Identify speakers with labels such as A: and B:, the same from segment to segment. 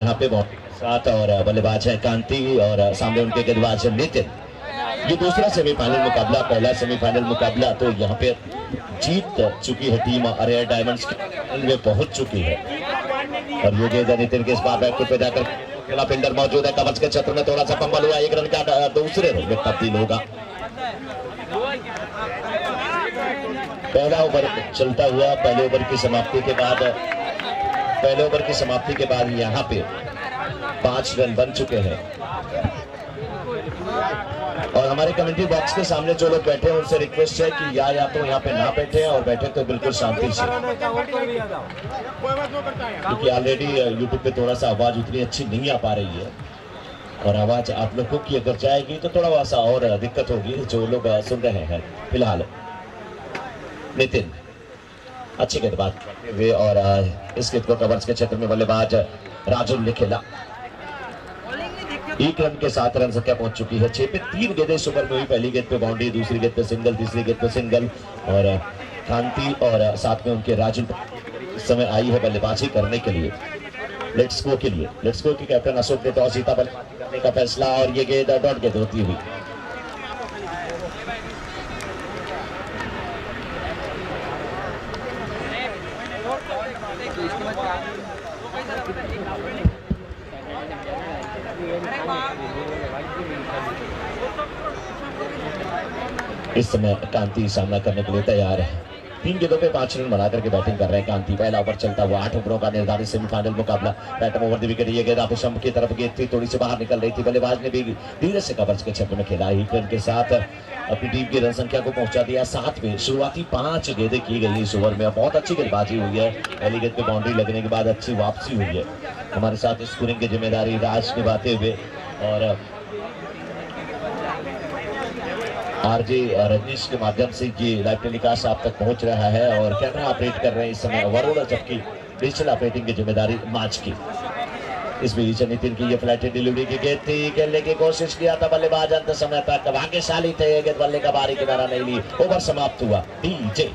A: यहाँ पे बॉडी के साथ और बल्लेबाज है कांति और सामने उनके गेंदबाज है नितिन। ये दूसरा सेमीफाइनल मुकाबला, पहला सेमीफाइनल मुकाबला तो यहाँ पे जीत चुकी है टीम रेड डायमंड्स के में पहुंच चुकी है। और ये गेंद नितिन के इस बार बैकफुट पे जाकर खेला फिल्डर मौजूद है, कवच के क्षेत्र में थोड़ा सा फंबल हुआ, एक रन का दूसरे रन में तब्दील होगा। पहला ओवर चलता हुआ पहले ओवर की समाप्ति के बाद यहाँ पे 5 रन बन चुके हैं। और हमारे कमेंट्री बॉक्स के सामने जो लोग बैठे हैं उनसे रिक्वेस्ट है कि या तो यहाँ पे ना बैठे और बैठे तो बिल्कुल शांति से, क्योंकि ऑलरेडी यूट्यूब पे थोड़ा सा आवाज उतनी अच्छी नहीं आ पा रही है और आवाज आप लोगों की अगर जाएगी तो थोड़ा सा और दिक्कत होगी जो लोग सुन रहे हैं। फिलहाल नितिन अच्छी गेंदबाज करते हुए और इस गेंद को कवर्स के क्षेत्र में बल्लेबाज राजुल ने खेला। 1 रन के 7 रन संख्या पहुंच चुकी है। 6 पे 3 गेंदें इस ओवर में हुई। पहली गेंद पे बाउंड्री, दूसरी गेंद पे सिंगल, तीसरी गेंद पे सिंगल और कांति और साथ में उनके राजुल इस समय आई है बल्लेबाजी करने के लिए लेट्स गो के कैप्टन अशोक ने टॉस जीता, बल्लेबाजी करने का फैसला और ये गेंद डॉट गेंद होती हुई। इस समय कांति सामना करने के लिए तैयार है। 3 गेंदों पे 5 रन बना करके बैटिंग कर रहे हैं कांति। पहला ओवर चलता हुआ 8 ओवरों का निर्धारित सेमीफाइनल मुकाबला। बैटम ओवर द विकेट, ये गेंद स्टंप की तरफ गेंद थी, थोड़ी सी बाहर निकल रही थी, बल्लेबाज ने भी धीरे से कवर्स के क्षेत्र में खेला। 1 रन के साथ अपनी टीम की रन संख्या को पहुंचा दिया 7 पे। शुरुआती 5 गेंदें की गई इस ओवर में, बहुत अच्छी गेंदबाजी हुई है। पहली गेंद पे बाउंड्री लगने के बाद अच्छी वापसी हुई है। हमारे साथ स्कोरिंग की जिम्मेदारी राज निभाते हुए और आरजे रजनीश के माध्यम से ये लाइव टेलीकास्ट आप तक पहुंच रहा है और कैमरा ऑपरेट कर रहे हैं इस समय वरुण, जबकि डिजिटल ऑपरेटिंग की जिम्मेदारी माच की। इस बीच नितिन की ये फ्लैट डिलीवरी की गेंद थी, खेलने की कोशिश किया था बल्लेबाज, अंत समय तक भाग्यशाली थे, गेंद बल्ले का बारी किनारा नहीं ली। ओवर समाप्त हुआ। डीजे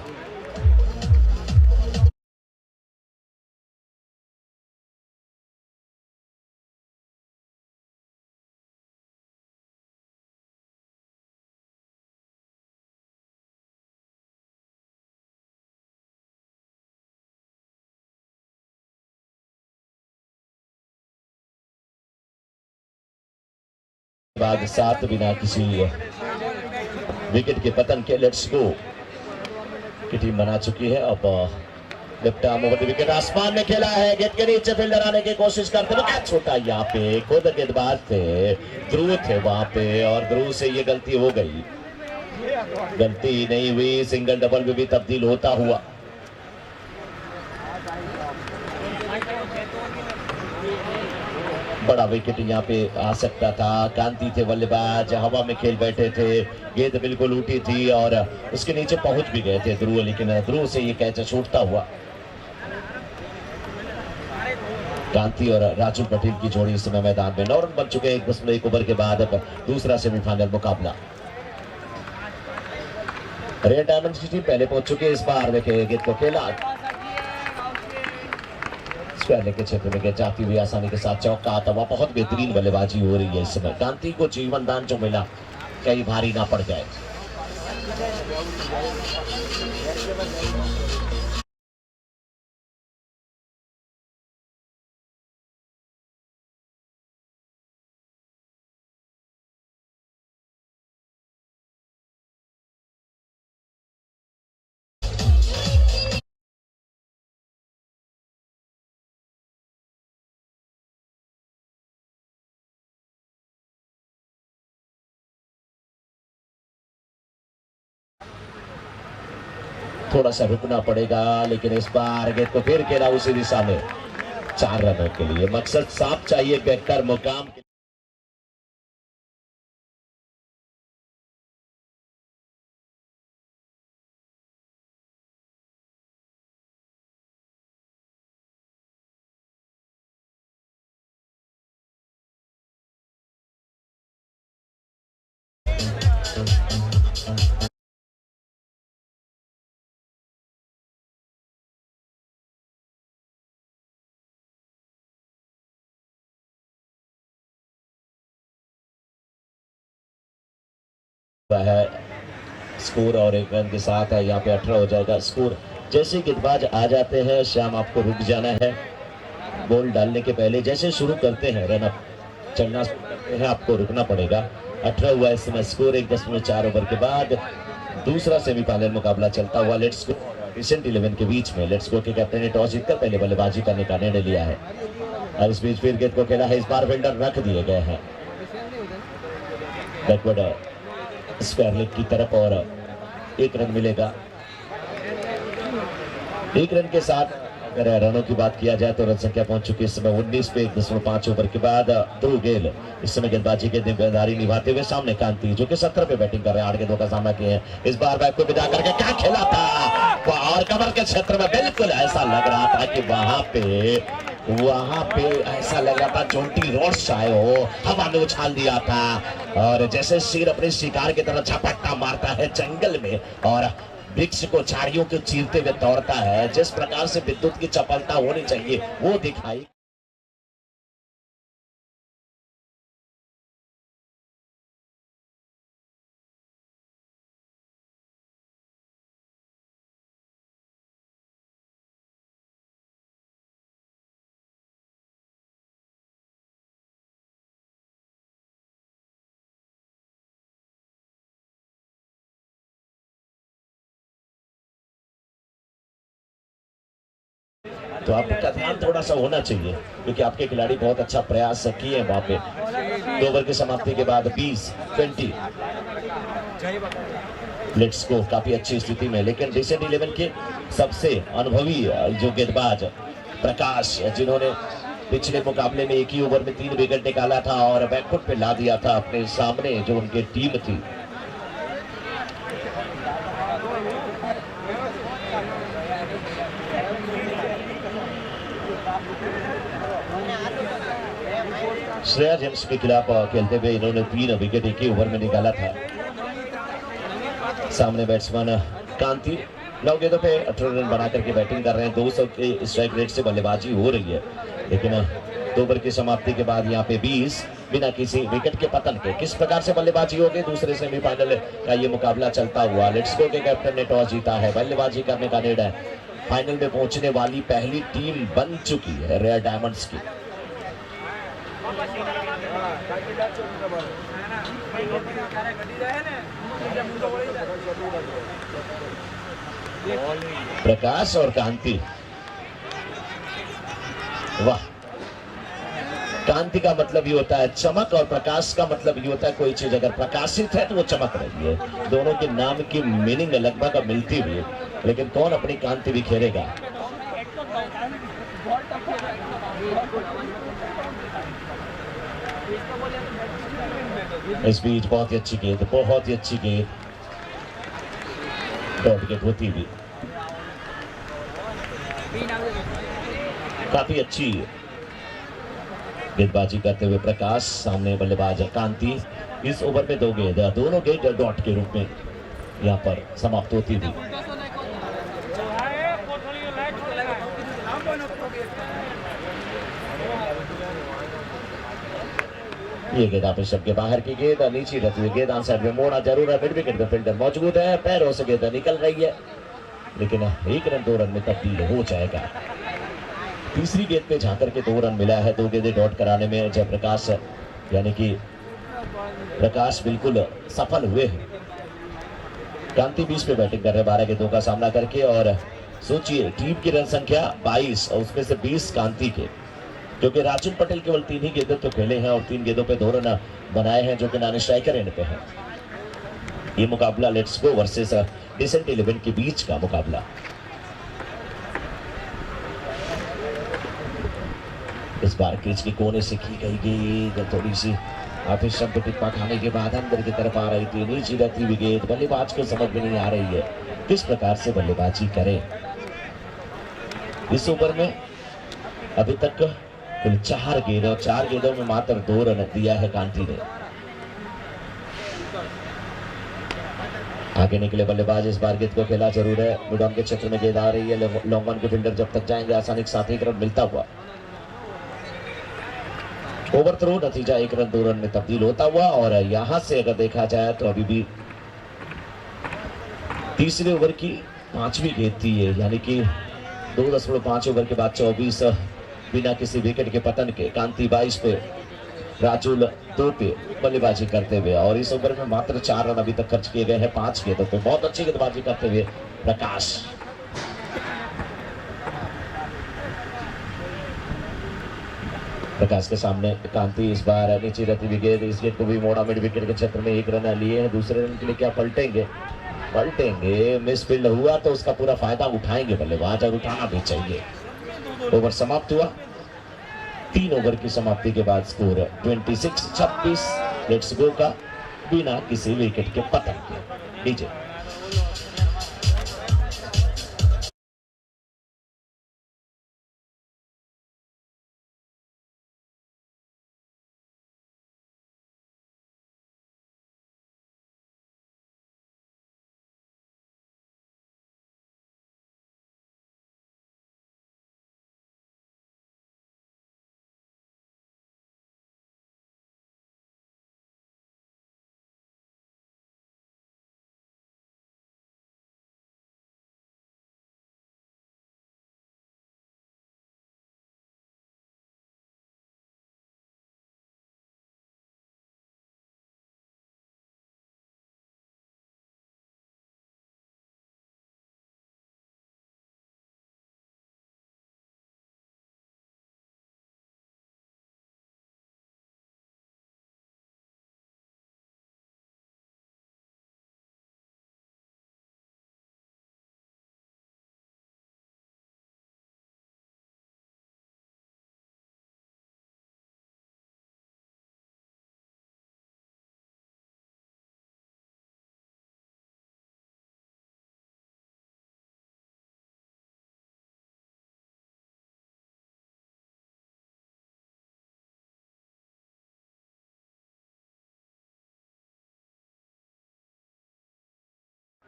A: बाद 7 बिना किसी विकेट के पतन के लेट्स गो की टीम बना चुकी है। अब left arm over the wicket आसमान में खेला है, गेंद के नीचे फील्डर आने की कोशिश करते हुए कैच छोटा। यहाँ पे खुद गेंदबाज थे, ध्रुव थे वहां पे और ध्रुव से ये गलती हो गई। गलती नहीं हुई, सिंगल डबल में भी तब्दील होता हुआ। बड़ा विकेट यहाँ पे आ सकता था। कांति थे बल्लेबाज, हवा में खेल बैठे थे, गेंद बिल्कुल उठी थी और उसके नीचे पहुंच भी गए थे ध्रुव, लेकिन ध्रुव से ये कैच छूटता हुआ। कांति और राजू पटेल की जोड़ी इस समय मैदान में। 9 रन बन चुके हैं 1 ओवर के बाद। दूसरा सेमीफाइनल मुकाबला, रेड डायमंड्स की टीम पहले पहुंच चुकी है। इस बार देखिए गेंद को खेला स्क्वायर के क्षेत्र में, गेंद जाती हुई आसानी के साथ चौका आता हुआ। बहुत बेहतरीन बल्लेबाजी हो रही है इस समय। कांति को जीवन दान जो मिला कहीं भारी ना पड़ जाए। थोड़ा सा रुकना पड़ेगा, लेकिन इस बार गेंद को फिर खेला उसी दिशा में 4 रनों के लिए। मकसद साफ चाहिए, बेहतर मुकाम। है स्कोर और 1 रन के साथ है यहाँ पे 18 हो जाएगा स्कोर। जैसे गेंदबाज आ जाते हैं श्याम आपको रुक जाना है, बॉल डालने के पहले जैसे शुरू करते हैं रन अप चलना शुरू करते हैं आपको रुकना पड़ेगा। 18 हुआ इस समय स्कोर 1.4 ओवर के बाद दूसरा सेमीफाइनल मुकाबला चलता हुआ लेट्स गो डिसेंट 11 के बीच में। लेट्स गो के कैप्टन ने टॉस जीतकर पहले बल्लेबाजी करने का निर्णय लिया है और इस बीच फिर गेंद को खेला है, इस बार फील्डर रख दिए गए हैं बैकवर्ड स्क्वायर लेग की तरफ और 1 रन मिलेगा। 1 रन के साथ अगर रनों की बात किया जाए तो रन संख्या पहुंच चुकी है इस समय 19 पे 1.5 ओवर के बाद ध्रुव गेल इस समय गेंदबाजी के जिम्मेदारी निभाते हुए सामने कांति जो कि 17 पे बैटिंग कर रहे हैं, 8 गेंदों का सामना किए हैं। इस बार बैट को विदा करके क्या खेला था और कमर के क्षेत्र में बिल्कुल ऐसा लग रहा था कि वहां पे ऐसा लग रहा था जोंटी रोड्स आए हो, हवा में उछाल दिया था और जैसे शेर अपने शिकार की तरह झपट्टा मारता है जंगल में और वृक्ष को झाड़ियों को चीरते हुए दौड़ता है, जिस प्रकार से विद्युत की चपलता होनी चाहिए वो दिखाई। तो आपका ध्यान थोड़ा सा होना चाहिए क्योंकि आपके खिलाड़ी बहुत अच्छा प्रयास किए हैं वहां पे। 2 ओवर की समाप्ति के बाद 20-20 लेट्स गो काफी अच्छी स्थिति में, लेकिन डिसेंट 11 के सबसे अनुभवी जो गेंदबाज प्रकाश जिन्होंने पिछले मुकाबले में एक ही ओवर में 3 विकेट निकाला था और बैकफुट पे ला दिया था अपने सामने जो उनकी टीम थी। श्रेया जेम्स के खिलाफ खेलते हुए इन्होंने 3 विकेट एक ही ओवर में निकाला था। सामने बैट्समैन कांति 9 गेंदों पे 18 रन बना करके बैटिंग कर रहे हैं। 200 के स्ट्राइक रेट से बल्लेबाजी हो रही है, लेकिन 2 ओवर की समाप्ति के बाद यहाँ पे 20 बिना किसी विकेट के पतन के किस प्रकार से बल्लेबाजी होगी। दूसरे सेमीफाइनल का ये मुकाबला चलता हुआ लेट्स गो के कैप्टन ने टॉस जीता है, बल्लेबाजी करने का निर्णय फाइनल में पहुंचने वाली पहली टीम बन चुकी है रेयर डायमंड्स की। प्रकाश और कांति, वाह, कांति का मतलब ये होता है चमक और प्रकाश का मतलब ये होता है कोई चीज अगर प्रकाशित है तो वो चमक रही है। दोनों के नाम की मीनिंग लगभग मिलती हुई, लेकिन कौन अपनी कांति बिखेरेगा। इस बीच बहुत ही अच्छी गेंद, बहुत ही अच्छी गेंद, डॉट गेंद होती हुई काफी अच्छी गेंदबाजी करते हुए प्रकाश, सामने बल्लेबाज कांति। इस ओवर में 2 गेंद, दोनों गेंद डॉट के रूप में यहाँ पर समाप्त होती हुई। ये गेंद आप सबके बाहर की गेंद, नीचे रहती हुई गेंद आंसर में मोड़ा जरूर है, मिड विकेट पे फील्डर मौजूद है, पैरों से गेंद निकल रही है लेकिन 1 रन 2 रन में तब्दील हो जाएगा। तीसरी गेंद पे जाकर के 2 रन मिला है, 2 गेंदें डॉट कराने में जयप्रकाश यानी कि प्रकाश बिल्कुल सफल हुए हैं। कांति 20 पे बैटिंग कर रहे 12 गेंदों का सामना करके और सोचिए टीम की रन संख्या 22 और उसमें से 20 कांति के, क्योंकि राजन पटेल केवल 3 ही गेंदों तो खेले हैं और 3 गेंदों पे 2 रन बनाए हैं जो कि नॉन स्ट्राइकर एंड पे है। ये मुकाबला लेट्स गो वर्सेस डिसेंट 11 के बीच का मुकाबला। इस बार क्रीज के कोने से की गई गेंद थोड़ी सी आतिश शब्द टिप्पा खाने के बाद अंदर की तरफ आ रही थी, नीचे रहती हुई गेंद बल्लेबाज को समझ में नहीं आ रही है किस प्रकार से बल्लेबाजी करे। इस ओवर में अभी तक कुल 4 गेंद और 4 गेंदों में मात्र 2 रन दिया है कांति ने। आगे निकले बल्लेबाज, इस बार गेंद को खेला जरूर है, मिड ऑन के क्षेत्र में गेंद आ रही है, लॉन्ग ऑन के फील्डर जब तक जाएंगे आसानी के साथ 1 रन मिलता हुआ। ओवर थ्रो नतीजा 1 रन 2 रन में तब्दील होता हुआ और यहां से अगर देखा जाए तो अभी भी तीसरे ओवर की 5वीं गेंद थी ये, यानी कि 2.5 ओवर के बाद 24 बिना किसी विकेट के पतन के। कांति 22 पे, राजुल 2 पे बल्लेबाजी करते हुए, और इस ओवर में मात्र 4 रन अभी तक खर्च किए गए हैं 5 गेंदों पे। बहुत अच्छी गेंदबाजी करते हुए प्रकाश। प्रकाश के सामने कांति इस बार नीचे रहती हुई गेंद, इस गेंद को भी मोड़ा मिड विकेट के क्षेत्र में 1 रन लिए हैं। दूसरे रन के लिए क्या पलटेंगे? मिस फील्ड हुआ तो उसका पूरा फायदा उठाएंगे बल्लेबाज, और उठाना भी चाहिए। ओवर समाप्त हुआ। 3 ओवर की समाप्ति के बाद स्कोर 26-26 लेट्स गो का, बिना किसी विकेट के पतन के। नीचे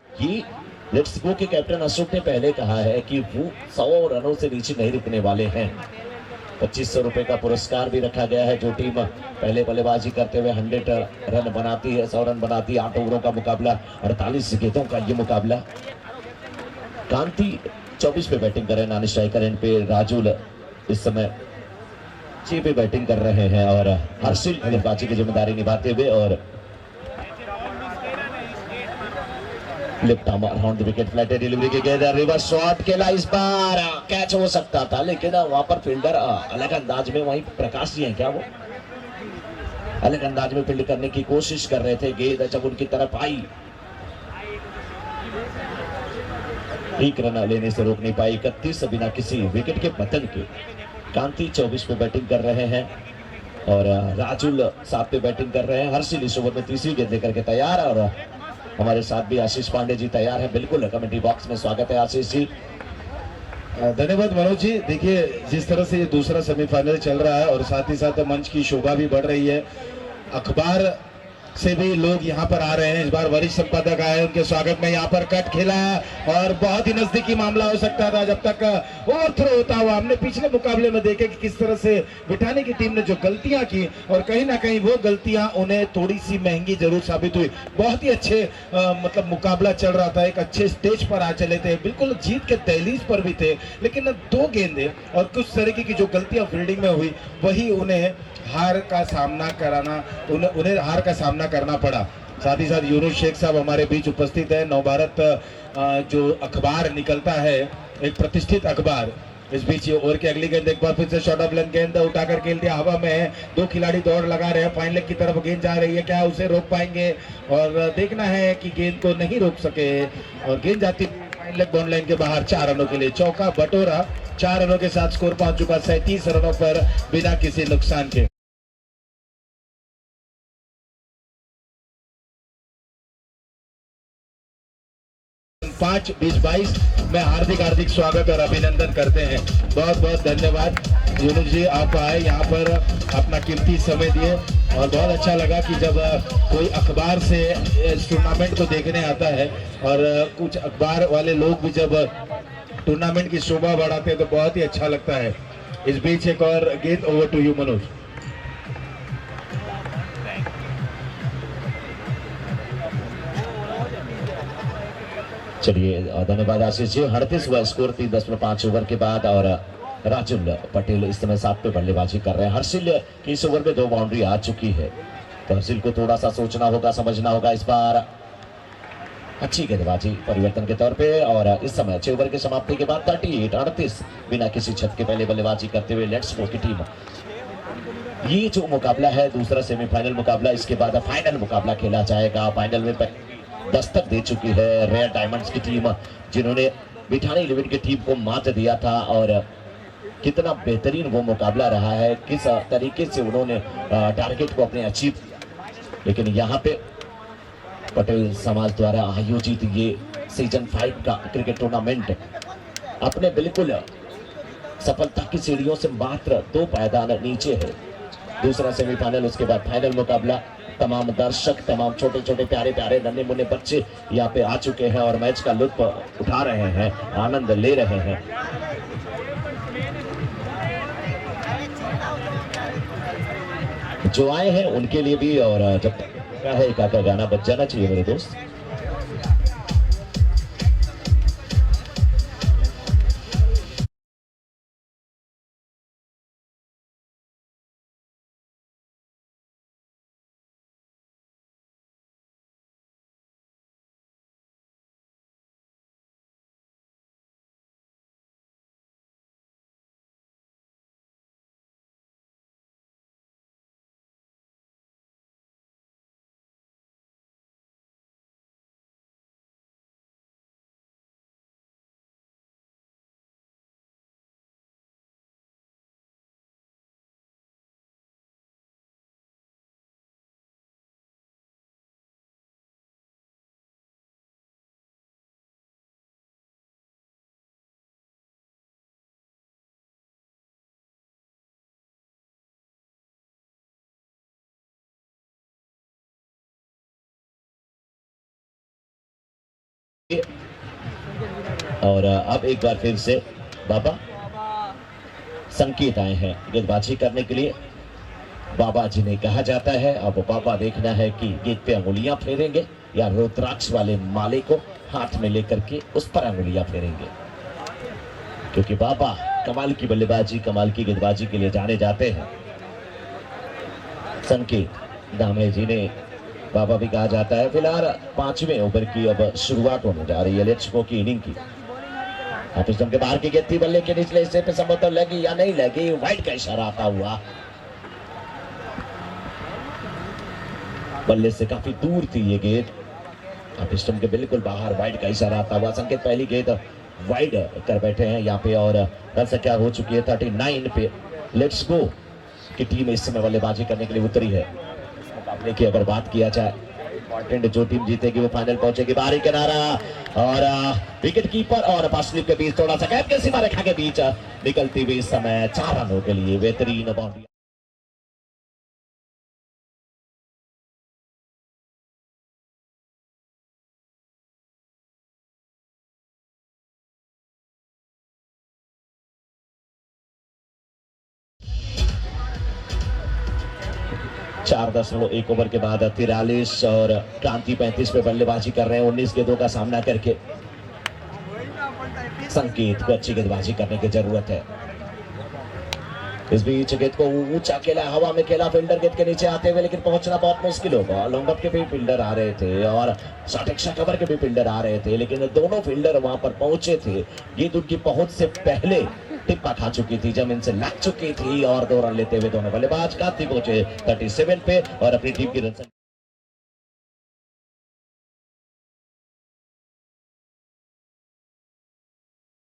A: ये लेट्स गो के कैप्टन अशोक ने पहले कहा है कि वो 100 रनों से नीचे नहीं रुकने वाले हैं। 2500 रुपए का पुरस्कार भी रखा गया है। जो टीम पहले बल्लेबाजी करते हुए 100 रन बनाती है, 100 रन बनाती है, 8 ओवरों का मुकाबला, 48 गेंदों का ये मुकाबला। कांति 24 पे बैटिंग कर रहे हैं, नानी स्ट्राइकर एंड पे राजुल इस समय 6 पे बैटिंग कर रहे हैं, और हर्षिल बल्लेबाजी की जिम्मेदारी निभाते हुए, और left arm around the wicket, flat delivery की गेंद, रिवर्स शॉट खेला, इस बार कैच हो सकता था, लेकिन वहां पर फील्डर अलग अंदाज में, वहीं प्रकाश जी हैं क्या, वो अलग अंदाज में फील्ड करने की कोशिश कर रहे थे। गेंद जब उनकी तरफ आई, 1 रन लेने से रोक नहीं पाई। 31 बिना किसी विकेट के पतन के। कांति 24 पे बैटिंग कर रहे हैं, और राजुल 7 पे बैटिंग कर रहे हैं। हर्षिल इस ओवर में तीसरी गेंद लेकर के तैयार, और हमारे साथ भी आशीष पांडे जी तैयार हैं। बिल्कुल कमेंट्री बॉक्स में स्वागत है आशीष जी।
B: धन्यवाद मनोज जी। देखिए, जिस तरह से ये दूसरा सेमीफाइनल चल रहा है और साथ ही साथ मंच की शोभा भी बढ़ रही है, अखबार से भी लोग यहाँ पर आ रहे हैं। इस बार वरिष्ठ संपादक आए, उनके स्वागत में यहाँ पर कट खेला, और बहुत ही नजदीकी मामला हो सकता था जब तक ओवरथ्रो होता हुआ। हमने पिछले मुकाबले में देखे कि किस तरह से बिठाने की टीम ने जो गलतियां की, और कहीं ना कहीं वो गलतियां उन्हें थोड़ी सी महंगी जरूर साबित हुई। बहुत ही अच्छे मतलब मुकाबला चल रहा था, एक अच्छे स्टेज पर आ चले थे, बिल्कुल जीत के दहलीज पर भी थे, लेकिन 2 गेंदें और कुछ तरीके की जो गलतियां फील्डिंग में हुई, वही उन्हें हार का सामना करना पड़ा। साथ ही साथ यूनुस शेख साहब हमारे बीच उपस्थित है। नवभारत जो अखबार निकलता है, एक प्रतिष्ठित अखबार। इस बीच ओवर की अगली गेंद, एक बार फिर से शॉर्ट ऑफ लेंथ गेंद उठाकर खेल दिया, हवा में 2 खिलाड़ी दौड़ लगा रहे हैं। फाइन लेग की तरफ गेंद जा रही है, क्या उसे रोक पाएंगे? और देखना है कि गेंद को नहीं रोक सके, और गेंद जाती फाइन लेग बाउंड लाइन के बाहर। 4 रनों के लिए चौका बटोरा। 4 रनों के साथ स्कोर पहुंच चुका 37 रनों पर बिना किसी नुकसान के। 5-20-22 में हार्दिक स्वागत और अभिनंदन करते हैं। बहुत बहुत धन्यवाद यूनुस जी, आप आए यहाँ पर, अपना कीमती समय दिए, और बहुत अच्छा लगा कि जब कोई अखबार से इस टूर्नामेंट को देखने आता है, और कुछ अखबार वाले लोग भी जब टूर्नामेंट की शोभा बढ़ाते हैं तो बहुत ही अच्छा लगता है। इस बीच एक और गेंद, ओवर टू यू मनोज।
A: चलिए धन्यवाद आशीष जी। 38 हुआ स्कोर 3.5 ओवर के बाद और राजुल पटेल इस समय 7 पे बल्लेबाजी कर रहे हैं। हर्षिल की इस ओवर में 2 बाउंड्री आ चुकी है, तो हर्षिल को थोड़ा सा सोचना होगा, समझना होगा। इस बार अच्छी गेंदबाजी परिवर्तन के तौर पे और इस समय 6 ओवर की समाप्ति के बाद 38 बिना किसी छत के पहले बल्लेबाजी करते हुए लेट्स गो की टीम। ये जो मुकाबला है दूसरा सेमीफाइनल मुकाबला, इसके बाद फाइनल मुकाबला खेला जाएगा। फाइनल में दस्तक दे चुकी है रेड डायमंड्स की टीम, जिन्होंने बिठानी इलेवन की टीम को मात दिया था और कितना बेहतरीन वो मुकाबला रहा है, किस तरीके से उन्होंने टारगेट को अपने अचीव किया। लेकिन यहाँ पे पटेल समाज द्वारा आयोजित ये सीजन 5 का क्रिकेट टूर्नामेंट अपने बिल्कुल सफलता की सीढ़ियों से मात्र 2 पायदान नीचे है। दूसरा सेमीफाइनल, उसके बाद फाइनल मुकाबला। तमाम दर्शक, तमाम छोटे छोटे प्यारे प्यारे नन्हे मुन्ने बच्चे यहाँ पे आ चुके हैं और मैच का लुत्फ उठा रहे हैं, आनंद ले रहे हैं। जो आए हैं उनके लिए भी, और जब तक है एक आका गाना बज जाना चाहिए मेरे दोस्त। और अब एक बार फिर से बाबा संकेत आए हैं गेंदबाजी करने के लिए। बाबा जी ने कहा जाता है, अब बाबा देखना है कि गेंद पे अंगुलियां फेरेंगे या रुद्राक्ष वाले माले को हाथ में लेकर के उस पर अंगुलियां फेरेंगे, क्योंकि बाबा कमाल की बल्लेबाजी, कमाल की गेंदबाजी के लिए जाने जाते हैं। संकेत दामे जी ने बाबा भी कहा जाता है। फिलहाल 5वें ओवर की अब शुरुआत होने जा रही है लेट्स गो की इनिंग की। आप स्टंप के बाहर की गेंद थी, बल्ले के निचले हिस्से पे संभवतः लगी या नहीं लगी, वाइड का इशारा आता हुआ। बल्ले से काफी दूर थी ये गेंद, आप स्टंप के बिल्कुल बाहर, वाइड का इशारा आता हुआ। संकेत पहली गेंद वाइड कर बैठे हैं यहाँ पे और रन संख्या हो चुकी है 39 पे। लेट्स गो की टीम इस समय बल्लेबाजी करने के लिए उतरी है। मुकाबले की अगर बात किया जाए, इंपॉर्टेंट जो टीम जीतेगी वो फाइनल पहुंचेगी। बाहरी किनारा और विकेट कीपर और पासलिप के बीच थोड़ा सा गैप के सीमा रेखा के बीच निकलती हुई इस समय 4 रनों के लिए बेहतरीन बाउंड्री। चार 4.1 ओवर के बाद 43 और क्रांति 35 पे बल्लेबाजी कर रहे हैं 19 गेंदों का सामना करके। संकेत को अच्छी गेंदबाजी करने की जरूरत है। इस बीच गेंद को ऊंचा खेला, हवा में खेला, फील्डर गेंद के नीचे आते हुए, लेकिन पहुंचना बहुत मुश्किल होगा। लॉन्ग अप के भी फील्डर आ रहे थे और शॉर्ट एक्स्ट्रा कवर के भी फील्डर आ रहे थे, लेकिन दोनों फील्डर वहां पर पहुंचे थे। गेंद उनकी पहुंच से पहले टिप्पा खा चुकी थी, जमीन से लग चुकी थी और 2 रन लेते हुए दोनों बल्लेबाज काफी पहुंचे 37 पे और अपनी टीम की रन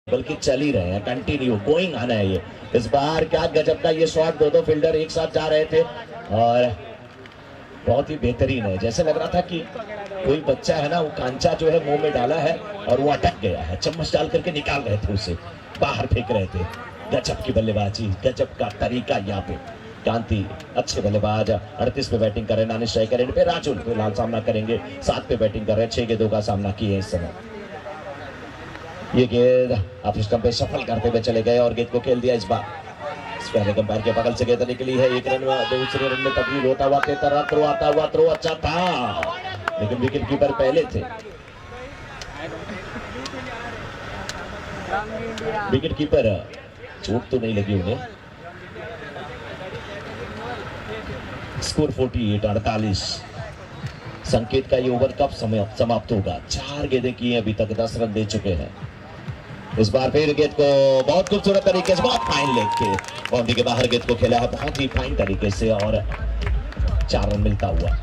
A: बल्कि चल ही रहे हैं, कंटिन्यू गोइंग आना है ये। इस बार क्या गजब का ये शॉट, 2 फील्डर एक साथ जा रहे थे और बहुत ही बेहतरीन है। जैसे लग रहा था कि कोई बच्चा है ना, वो कांचा जो है मुंह में डाला है और वो अटक गया है, चम्मच डाल करके निकाल रहे थे, उसे बाहर फेंक रहे थे। गजब की बल्लेबाजी, गजब का तरीका यहाँ पे। कांति अच्छे बल्लेबाज 38 पे बैटिंग कर रहे हैं, नानी स्ट्राइकर एंड पे राजुल फिलहाल सामना करेंगे 7 पे बैटिंग कर रहे हैं, 6 गेंदों का सामना किए इस समय। ये गेंद आप स्टंप पे सफल करते हुए चले गए और गेंद को खेल दिया। इस बार पहले कंपायर के बगल से गेंद निकली है, 1 रन में, दूसरे रन में तब्दील होता हुआ तेतरा थ्रो आता हुआ, थ्रो अच्छा था लेकिन विकेट कीपर पहले थे। विकेट कीपर चोट तो नहीं लगी उन्हें। स्कोर 48 48। संकेत का ये ओवर कब समाप्त होगा? 4 गेंदें की हैं अभी तक, 10 रन दे चुके हैं। इस बार फिर गेंद को बहुत खूबसूरत तरीके से, बहुत फाइन लेग के बाउंड्री के बाहर गेंद को खेला है बहुत ही फाइन तरीके से और 4 रन मिलता हुआ।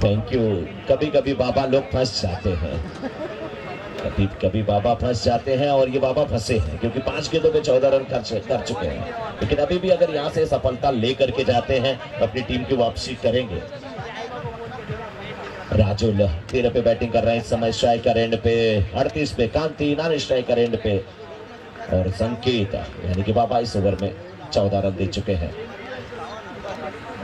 A: Thank you. कभी कभी बाबा लोग फंस जाते हैं, कभी कभी बाबा फंस जाते हैं और ये बाबा फंसे हैं क्योंकि 5 गेंदों पे 14 रन खर्च कर चुके हैं। लेकिन अभी भी अगर यहाँ से सफलता लेकर के जाते हैं तो अपनी टीम की वापसी करेंगे। राजुल 13 पे बैटिंग कर रहे हैं इस समय, स्ट्राइकर एंड पे 38 पे कांति, नॉन स्ट्राइकर एंड पे और संकेत, यानी कि बाबा इस ओवर में 14 रन दे चुके हैं।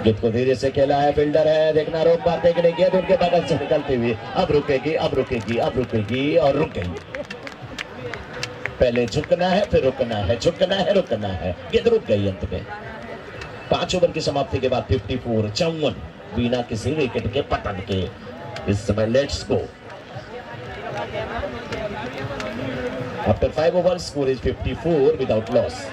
A: गेंद को धीरे से खेला है, फील्डर है, देखना रोक पाते कि नहीं, गेंद उनके बगल से निकलती हुई अब रुकेगी, अब रुकेगी, अब रुकेगी और रुक गई। पहले झुकना है फिर रुकना है, झुकना है रुकना है, गेंद रुक गई अंत में। 5 ओवर की समाप्ति के बाद 54 54 बिना किसी विकेट के पतन के। इस समय let's go. After 5 overs score is 54 without loss.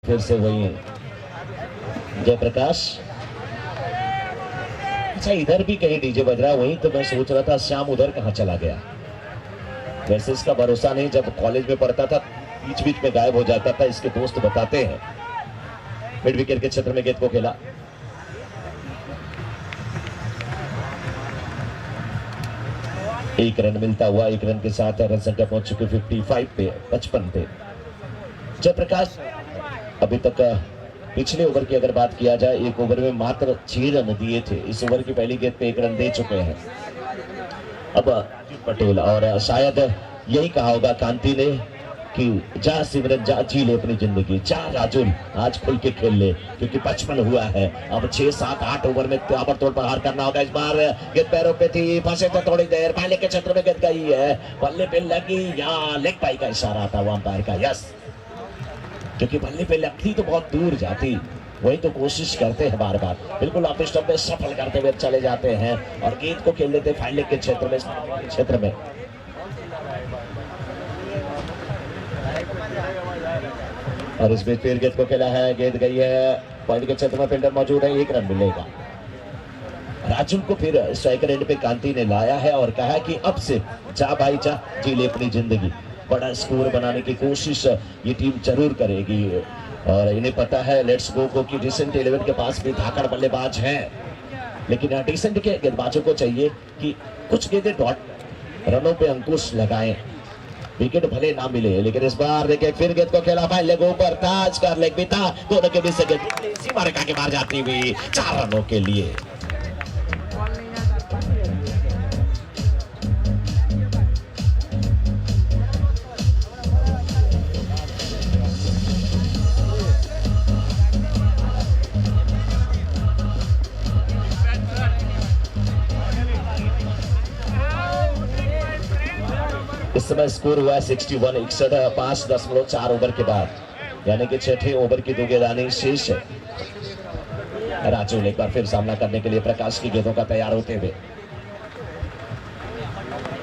A: फिर से वही जयप्रकाश। अच्छा, इधर भी कहीं डीजे बज रहा है, वही तो मैं सोच रहा था श्याम उधर कहाँ चला गया। वैसे इसका भरोसा नहीं, जब कॉलेज में पढ़ता था बीच बीच में गायब हो जाता था, इसके दोस्त बताते हैं। मिड विकेट के क्षेत्र में गेंद को खेला, एक रन मिलता हुआ, 1 रन के साथ रन संख्या पहुंच चुकी 55 पे, 55 पे। जयप्रकाश अभी तक पिछले ओवर की अगर बात किया जाए, 1 ओवर में मात्र 6 रन दिए थे। इस ओवर की पहली गेंद पे 1 रन दे चुके हैं अब पटेल, और शायद यही कहा होगा कांति ने कि जा सिमरन जा, जी ले अपनी जिंदगी, जा राजुल आज खुल के खेल ले, क्योंकि 55 हुआ है। अब 6 7 8 ओवर में ताबड़तोड़ प्रहार करना होगा। इस बार गेंद पैरों पे थी, फंसे थे थोड़ी देर, पहले के क्षेत्र में गेंद गई है, बल्ले पे लगी या लेग पाई का इशारा था वो अंपायर का, यस, क्योंकि बल्ले पे लगती तो बहुत दूर जाती। वही तो कोशिश करते हैं बार बार, बिल्कुल ऑफ स्टंप में सफल करते हुए चले जाते हैं और गेंद को खेल लेते फाइनल के क्षेत्र में। और इस बीच फिर गेंद को खेला है, गेंद गई है पॉइंट के क्षेत्र में, फील्डर मौजूद है, 1 रन मिलेगा। राजुल को फिर स्ट्राइकर एंड पे कांति ने लाया है और कहा कि अब से जा भाई जा, जी ले अपनी जिंदगी। बड़ा स्कोर बनाने की कोशिश ये टीम जरूर करेगी और इन्हें पता है लेट्स गो को कि डिसेंट 11 के पास भी धाकड़ बल्लेबाज हैं, लेकिन डिसेंट के गेंदबाजों को चाहिए कि कुछ गेंदें डॉट रनों पे अंकुश लगाएं, विकेट भले ना मिले। लेकिन इस बार देखिए फिर गेंद को खेला, भाई लेग ऊपर था, आज का लेग भी था, दोनों के बीच से गेंद सीमा रेखा के बाहर जाती हुई 4 रनों के लिए। इस समय स्कोर हुआ 61 61 5.4 ओवर के बाद, यानी कि 6ठे ओवर की 2 गेंदानी शेष है। राजुल एक बार फिर सामना करने के लिए प्रकाश की गेंदों का तैयार होते हुए,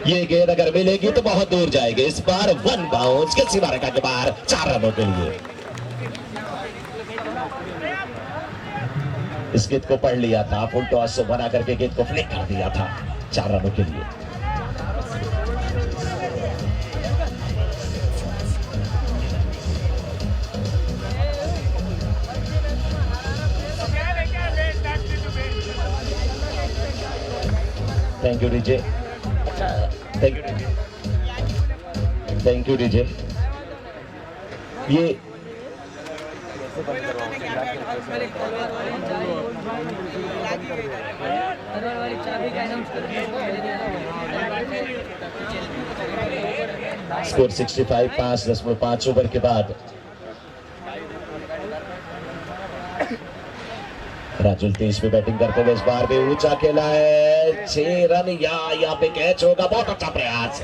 A: ये गेंद अगर मिलेगी तो बहुत दूर जाएगी। इस बार वन बाउंस के सीमारेखा के बाहर 4 रनों के लिए। इस गेंद को पढ़ लिया था, फुल टॉस बना करके गेंद को फ्लिक कर दिया था 4 रनों के लिए। Thank you DJ, thank you DJ. ये स्कोर 65, 5.5 ओवर के बाद राजुल तेज पे बैटिंग करते हुए इस बार भी ऊंचा खेला है, 6 रन या यहाँ पे कैच होगा। बहुत अच्छा प्रयास,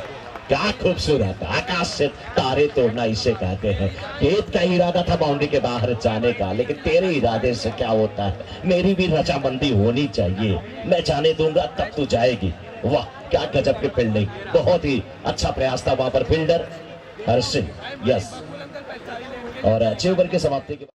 A: क्या खूबसूरत, आकाश से तारे तोड़ना इसे कहते हैं। गेंद का इरादा था बाउंड्री के बाहर जाने का, लेकिन तेरे इरादे से क्या होता है, मेरी भी रजामंदी होनी चाहिए। मैं जाने दूंगा तब तू जाएगी। वाह क्या गजब की फील्डिंग, बहुत ही अच्छा प्रयास था वहां पर फील्डर हर्ष सिंह। यस, और 6 ओवर की समाप्ति के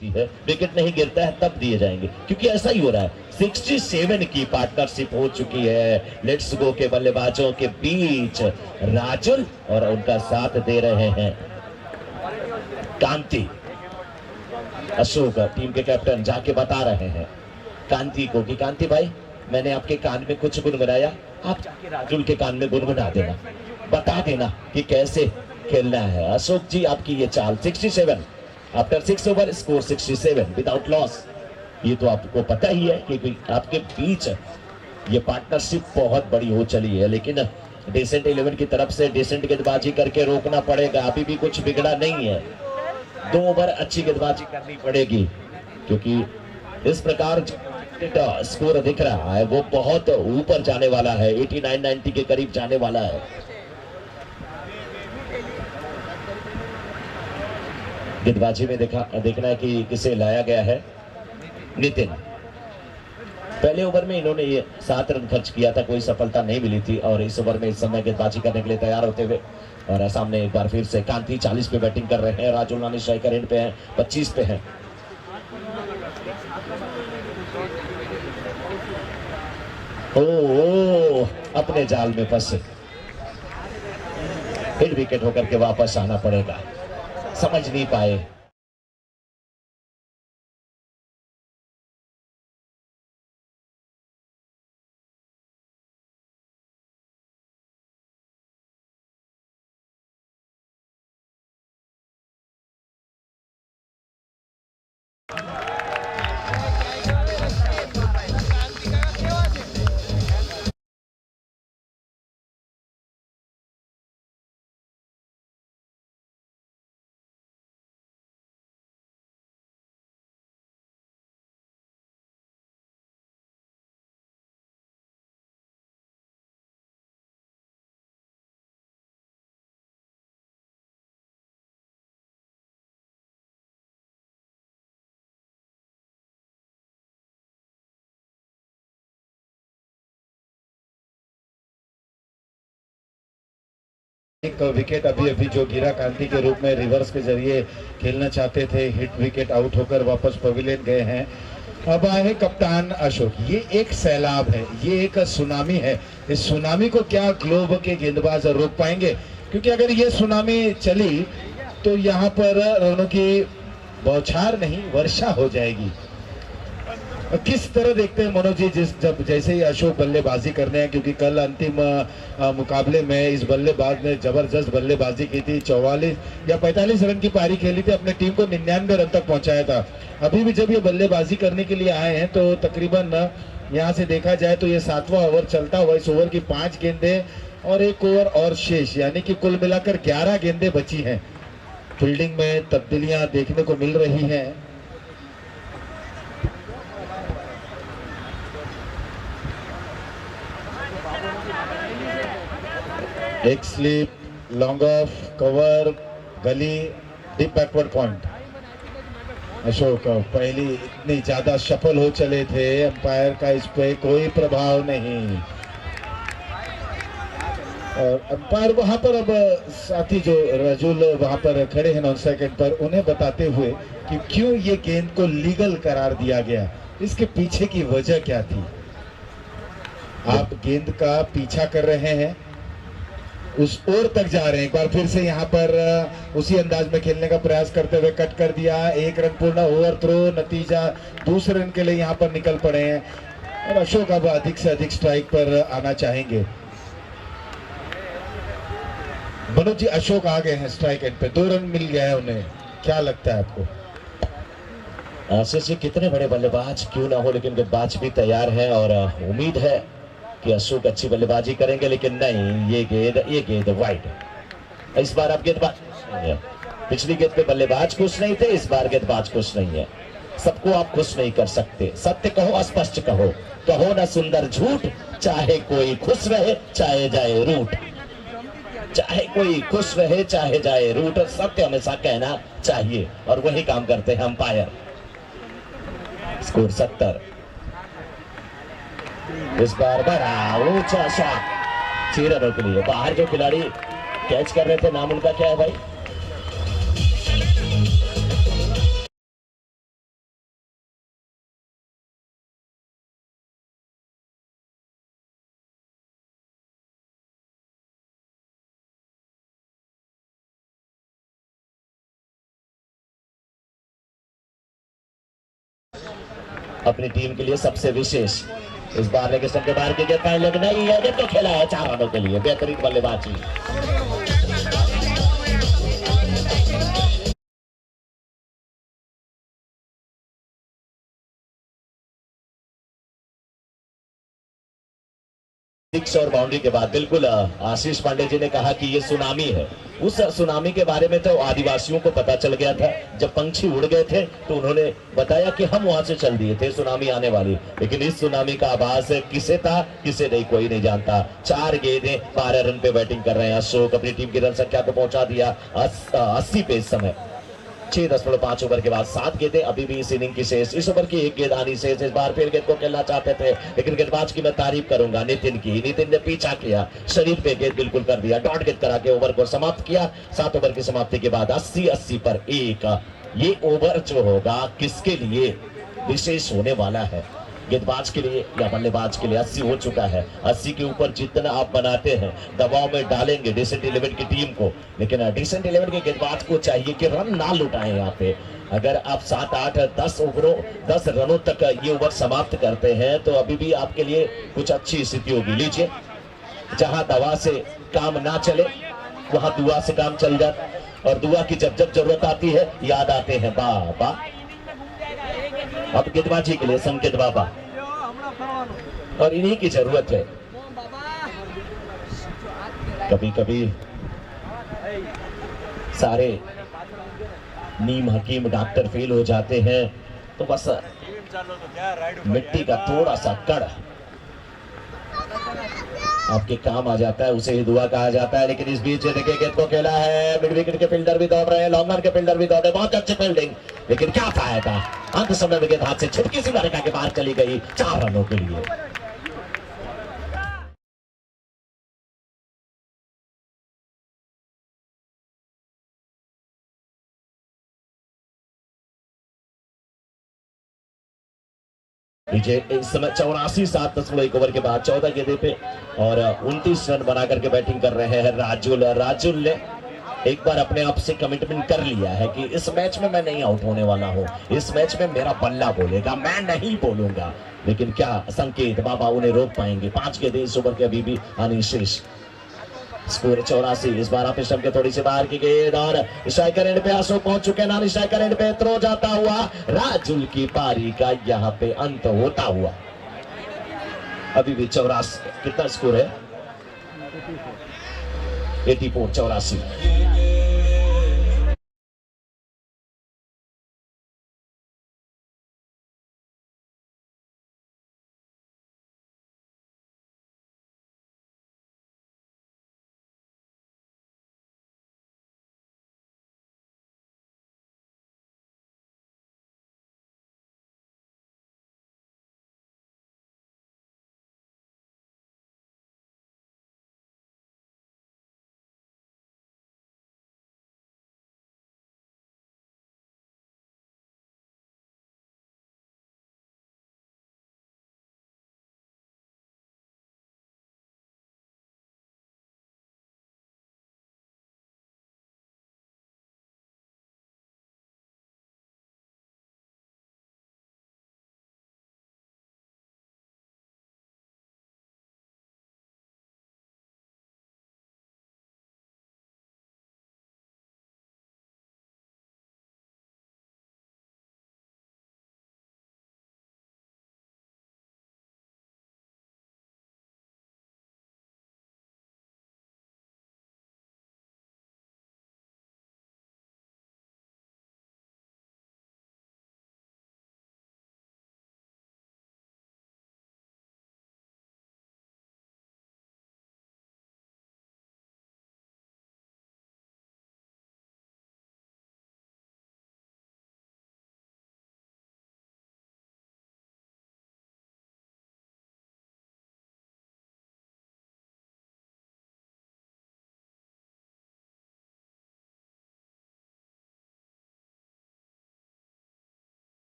A: है, विकेट नहीं गिरता है तब दिए जाएंगे, क्योंकि ऐसा ही हो रहा है। 67 की पार्टनरशिप हो चुकी है लेट्स गो के बल्लेबाजों के बीच। राजुल और उनका साथ दे रहे हैं कांति। अशोक टीम के कैप्टन जाके बता रहे हैं कांति को कि कांति भाई मैंने आपके कान में कुछ गुनगुनाया, आप जाके राजुल के कान में गुनगुना देना, बता देना कि कैसे खेलना है। अशोक जी आपकी ये चाल 67 after 6 over, score 67 without loss. ये तो आपको पता ही है कि आपके बीच ये पार्टनरशिप बहुत बड़ी हो चली है, लेकिन डेसेंट 11 की तरफ से डेसेंट गेंदबाजी करके रोकना पड़ेगा। अभी भी कुछ बिगड़ा नहीं है, 2 ओवर अच्छी गेंदबाजी करनी पड़ेगी, क्योंकि इस प्रकार स्कोर दिख रहा है वो बहुत ऊपर जाने वाला है, 89-90 के करीब जाने वाला है। गेंदबाजी में देखना है कि किसे लाया गया है। नितिन, पहले ओवर में इन्होंने ये 7 रन खर्च किया था, कोई सफलता नहीं मिली थी, और इस ओवर में इस समय गेंदबाजी करने के लिए तैयार होते हुए और सामने एक बार फिर से कांति 40 पे बैटिंग कर रहे हैं। राजुल नानी स्ट्राइकर एंड पे हैं, 25 पे हैं। ओ अपने जाल में फंसे, फिर विकेट होकर के वापस आना पड़ेगा, समझ नहीं पाए।
B: एक विकेट अभी जो गिरा कांति के रूप में रिवर्स के जरिए खेलना चाहते थे, हिट विकेट आउट होकर वापस पवेलियन गए हैं। अब आए कप्तान अशोक। ये एक सैलाब है, ये एक सुनामी है। इस सुनामी को क्या ग्लोब के गेंदबाज रोक पाएंगे? क्योंकि अगर ये सुनामी चली तो यहाँ पर रनों की बौछार नहीं वर्षा हो जाएगी। किस तरह देखते हैं मनोज जी, जैसे ही अशोक बल्लेबाजी करने हैं, क्योंकि कल अंतिम मुकाबले में इस बल्लेबाज ने जबरदस्त बल्लेबाजी की थी, 44 या 45 रन की पारी खेली थी, अपने टीम को 99 रन तक पहुंचाया था। अभी भी जब ये बल्लेबाजी करने के लिए आए हैं तो तकरीबन यहाँ से देखा जाए तो ये 7वां ओवर चलता हुआ, इस ओवर की 5 गेंदें और 1 ओवर और शेष, यानी कि कुल मिलाकर 11 गेंदें बची हैं। फील्डिंग में तब्दीलियां देखने को मिल रही हैं। एक स्लिप, लॉन्ग ऑफ, कवर, गली, डीप बैकवर्ड पॉइंट। अशोक पहली इतनी ज्यादा सफल हो चले थे, अंपायर का इस पे कोई प्रभाव नहीं। और अंपायर वहां पर अब साथी जो रजुल वहां पर खड़े हैं नॉन सेकंड पर, उन्हें बताते हुए कि क्यों ये गेंद को लीगल करार दिया गया, इसके पीछे की वजह क्या थी। आप गेंद का पीछा कर रहे हैं, उस ओर तक जा रहे हैं, एक बार फिर से यहाँ पर उसी अंदाज में खेलने का प्रयास करते हुए कट कर दिया। एक रन पूर्ण, ओवर थ्रो, नतीजा दूसरे रन के लिए यहाँ पर निकल पड़े हैं और अशोक अब अधिक से अधिक स्ट्राइक पर आना चाहेंगे। मनोज जी, अशोक आ गए हैं स्ट्राइक एंड पे, 2 रन मिल गया है उन्हें, क्या लगता है आपको?
A: आशीष जी, कितने बड़े बल्लेबाज क्यों ना हो, लेकिन गेंदबाज भी तैयार है और उम्मीद है कि अशोक अच्छी बल्लेबाजी करेंगे, लेकिन नहीं, ये गेंद वाइड। इस बार अब गेंदबाज नहीं है, पिछली गेंद पे बल्लेबाज खुश नहीं थे, इस बार गेंदबाज खुश नहीं है। सबको आप खुश नहीं कर सकते, सत्य कहो, स्पष्ट कहो, कहो ना सुंदर झूठ, चाहे कोई खुश रहे चाहे जाए रूठ, चाहे कोई खुश रहे चाहे जाए रूठ, सत्य हमेशा कहना चाहिए और वही काम करते हैं अंपायर। स्कोर 70। इस बार बड़ा ऊंचा शॉट 6 रनों के लिए। बाहर जो खिलाड़ी कैच कर रहे थे, नाम उनका क्या है भाई? अपनी टीम के लिए सबसे विशेष। इस बार लेके सबके बाहर की गेंद पहले नहीं है, तो खेला है 4 रनों के लिए, बेहतरीन बल्लेबाजी। सिक्स और बाउंड्री के बाद बिल्कुल आशीष पांडे जी ने कहा कि ये सुनामी है। उस सुनामी के बारे में तो आदिवासियों को पता चल गया था, जब पंछी उड़ गए थे तो उन्होंने बताया कि हम वहां से चल दिए थे, सुनामी आने वाली। लेकिन इस सुनामी का आभास किसे था, किसे नहीं, कोई नहीं जानता। 4 गेंदें 12 रन पे बैटिंग कर रहे हैं अशोक, अपनी टीम की रन संख्या को पहुंचा दिया 80 पे इस समय। 6.5 ओवर के बाद 7 गेंदें अभी भी इस इनिंग की शेष। इस ओवर की 1 गेंद आनी शेष। इस बार फिर गेंद को खेलना चाहते थे, लेकिन गेंदबाज की मैं तारीफ करूंगा नितिन की। नितिन ने पीछा किया, शरीर पे गेंद बिल्कुल कर दिया, डॉट गेंद करा के ओवर को समाप्त किया। 7 ओवर की समाप्ति के बाद 80 पर 1। ये ओवर जो होगा किसके लिए विशेष होने वाला है, गेंदबाज के लिए या बल्लेबाज के लिए? 80 हो चुका है। 80 के ऊपर जितना आप बनाते हैं, दबाव में डालेंगे डिसेंट 11 की टीम को, लेकिन डिसेंट 11 के गेंदबाज को चाहिए कि रन ना लुटाएं। यहाँ पे अगर आप 7, 8, 10 रनों तक ये ओवर समाप्त करते हैं तो अभी भी आपके लिए कुछ अच्छी स्थिति होगी। लीजिए, जहां दवा से काम ना चले वहां दुआ से काम चल जाता, और दुआ की जब जब जरूरत आती है याद आते हैं बाबा। अब गेंदबाजी के लिए संकेत बाबा, और इन्हीं की जरूरत है। कभी कभी सारे नीम हकीम डॉक्टर फेल हो जाते हैं, तो बस मिट्टी का थोड़ा सा कण आपके काम आ जाता है, उसे ही दुआ कहा जाता है। लेकिन इस बीच देखिए गेंद को खेला है, मिड विकेट के फील्डर भी दौड़ रहे हैं, लॉन्ग ऑन के फील्डर भी दौड़ रहे हैं, बहुत अच्छी फील्डिंग, लेकिन क्या फायदा। अंत समय में गेंद हाथ से छुटकी सी मार के बाहर चली गई 4 रनों के लिए। विजय इस समय 84.7 ओवर के बाद 14 गेंदे पे और 29 रन बना करके बैटिंग कर रहे हैं राजुल। राजुल ने एक बार अपने आप से कमिटमेंट कर लिया है कि इस मैच में मैं नहीं आउट होने वाला हूं, इस मैच में मेरा बल्ला बोलेगा, मैं नहीं बोलूंगा। लेकिन क्या संकेत बाबा उन्हें रोक पाएंगे? 5 गेंदें इस ओवर के अभी भी आनी शेष। स्कोर 84। इस बार आप स्टंप के थोड़ी सी बाहर की गेंद और स्ट्राइकर एंड पे अशोक पहुंच चुके हैं, नॉन स्ट्राइकर एंड पे थ्रो जाता हुआ राजुल की पारी का यहां पे अंत होता हुआ। अभी भी 84। कितना स्कोर है? 84, 84।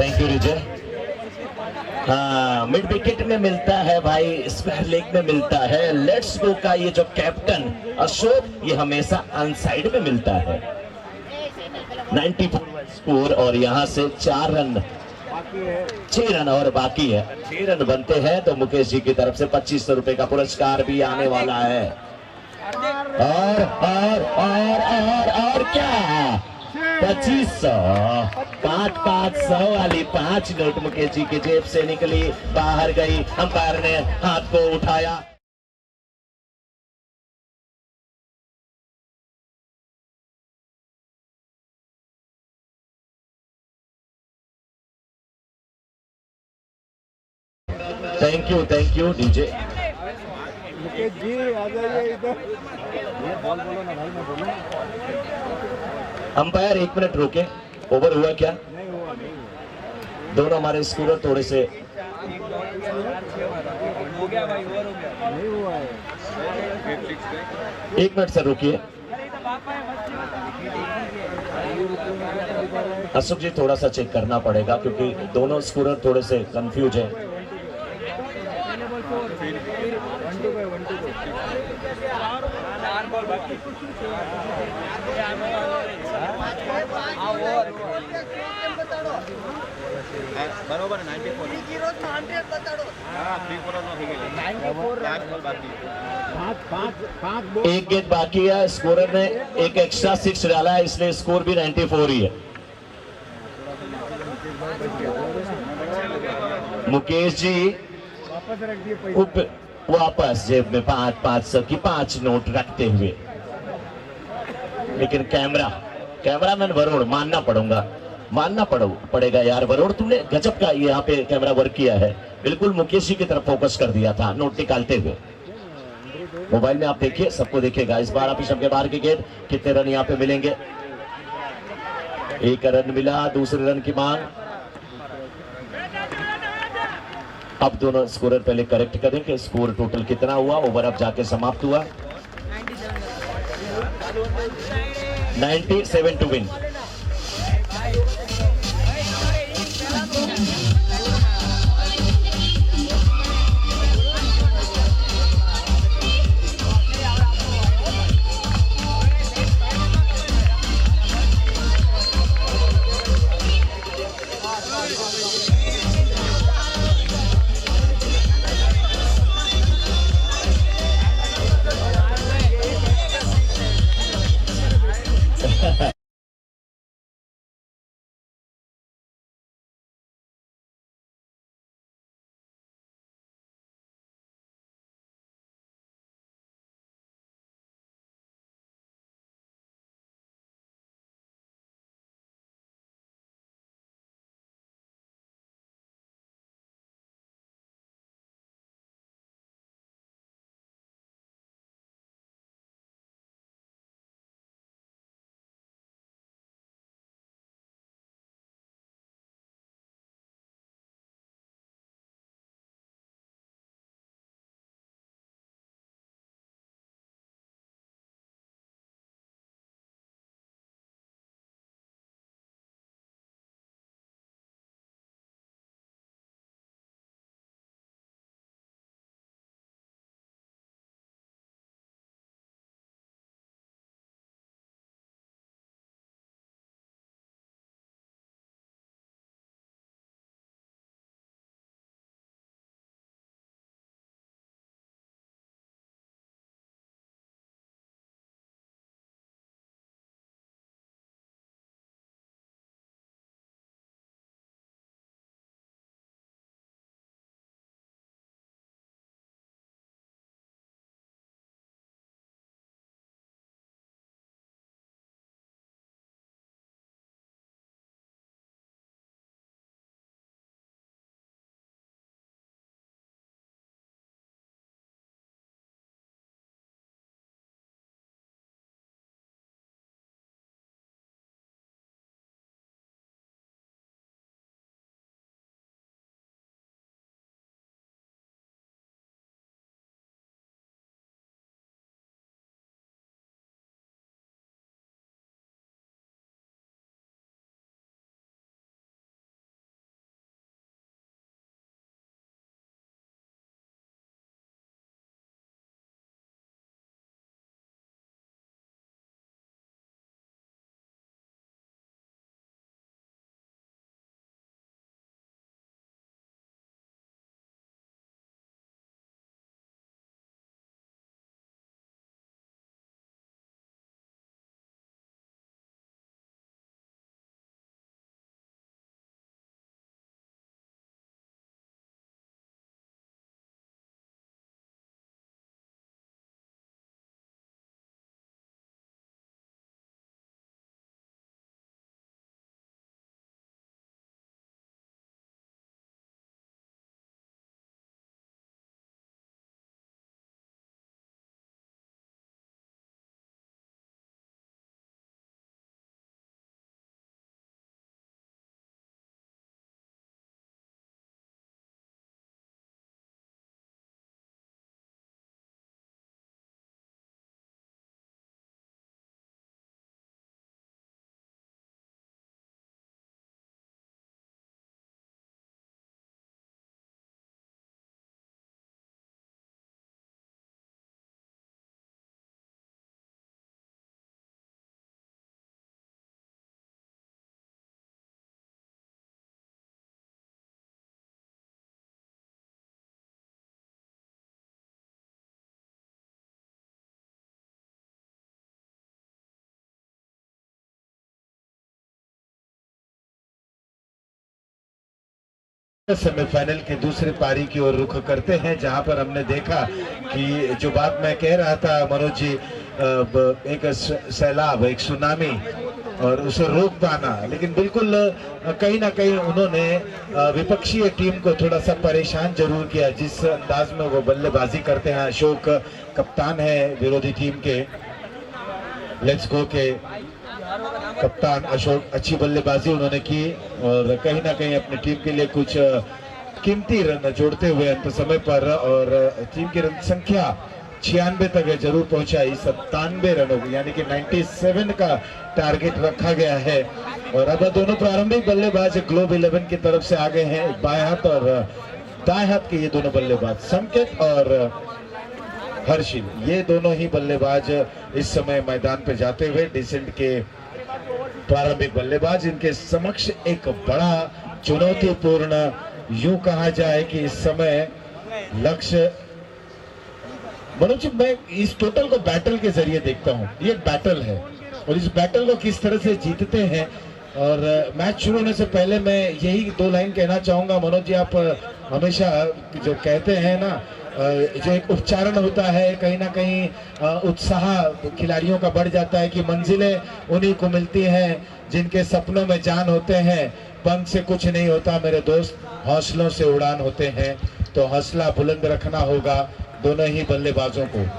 A: थैंक यू रिजय। हाँ, मिड विकेट में मिलता है भाई, स्क्वायर लेग में मिलता है। लेट्स गो का ये जो कैप्टन अशोक, ये हमेशा अनसाइड में मिलता है। 94 स्कोर और यहाँ से 6 रन और बाकी है। 6 रन बनते हैं तो मुकेश जी की तरफ से 2500 रुपए का पुरस्कार भी आने वाला है। और क्या 2500, 500 वाली 5 नोट मुकेश जी की जेब से निकली, बाहर गई। अंपायर ने हाथ को उठाया। Thank you DJ.
C: Mukesh ji आ जाइए इधर। ये बॉल बोलो ना भाई, मैं बोलूं।
A: अंपायर 1 मिनट रोके। ओवर हुआ क्या?
C: नहीं हुआ, नहीं हुआ।
A: दोनों हमारे स्कोरर थोड़े से
C: हो गया भाई, ओवर हो गया। नहीं हुआ है।
A: 1 मिनट से रुकिए। अशोक जी थोड़ा सा चेक करना पड़ेगा क्योंकि दोनों स्कोरर थोड़े से कंफ्यूज हैं।
C: बरोबर 94।
A: एक गेंद बाकी है। स्कोरर ने एक एक्स्ट्रा 6 डाला है, इसलिए स्कोर भी 94 ही है। मुकेश जी
C: वापस रख दिए
A: वापस जेब में 500 की 5 नोट रखते हुए। लेकिन कैमरामैन वरुण मानना पड़ेगा यार। वरुण तुमने गजब का यहाँ पे कैमरा वर्क किया है, बिल्कुल मुकेश जी की तरफ फोकस कर दिया था नोट निकालते हुए। मोबाइल में आप देखिए, सबको देखिएगा। इस बार आप के बाहर की गेंद, कितने रन यहाँ पे मिलेंगे? 1 रन मिला, दूसरे रन की मांग। अब दोनों स्कोरर पहले करेक्ट करें कि स्कोर टोटल कितना हुआ। ओवर अब जाके समाप्त हुआ 97 टू विन।
B: सेमीफाइनल की दूसरी पारी की ओर रुख करते हैं, जहां पर हमने देखा कि जो बात मैं कह रहा था मनोज जी, एक सैलाब, एक सुनामी और उसे रोक पाना, लेकिन बिल्कुल कहीं ना कहीं उन्होंने विपक्षीय टीम को थोड़ा सा परेशान जरूर किया जिस अंदाज में वो बल्लेबाजी करते हैं। अशोक कप्तान है विरोधी टीम के, लेट्स गो के कप्तान अशोक, अच्छी बल्लेबाजी उन्होंने की और कहीं ना कहीं अपनी टीम के लिए कुछ कीमती रन जोड़ते हुए अंत समय पर, और टीम की रन संख्या 96 तक जरूर पहुंचाई, 97 रनों की, यानी कि 97 का टारगेट रखा गया है। और अब दोनों प्रारंभिक बल्लेबाज ग्लोब 11 की तरफ से आ गए हैं, बाएं हाथ और दाएं हाथ के ये दोनों बल्लेबाज संकेत और हर्षिल, ये दोनों ही बल्लेबाज इस समय मैदान पे जाते हुए डिसेंट के प्रारंभिक बल्लेबाज, इनके समक्ष एक बड़ा चुनौतीपूर्ण, यूं कहा जाए कि इस समय लक्ष्य। मनोज, मैं इस टोटल को बैटल के जरिए देखता हूं, ये बैटल है और इस बैटल को किस तरह से जीतते हैं। और मैच शुरू होने से पहले मैं यही 2 लाइन कहना चाहूंगा मनोज जी, आप हमेशा जो कहते हैं ना, जो एक उच्चारण होता है, कहीं ना कहीं उत्साह खिलाड़ियों का बढ़ जाता है कि मंजिलें उन्हीं को मिलती हैं जिनके सपनों में जान होते हैं, पंख से कुछ नहीं होता मेरे दोस्त, हौसलों से उड़ान होते हैं। तो हौसला बुलंद रखना होगा दोनों ही बल्लेबाजों को।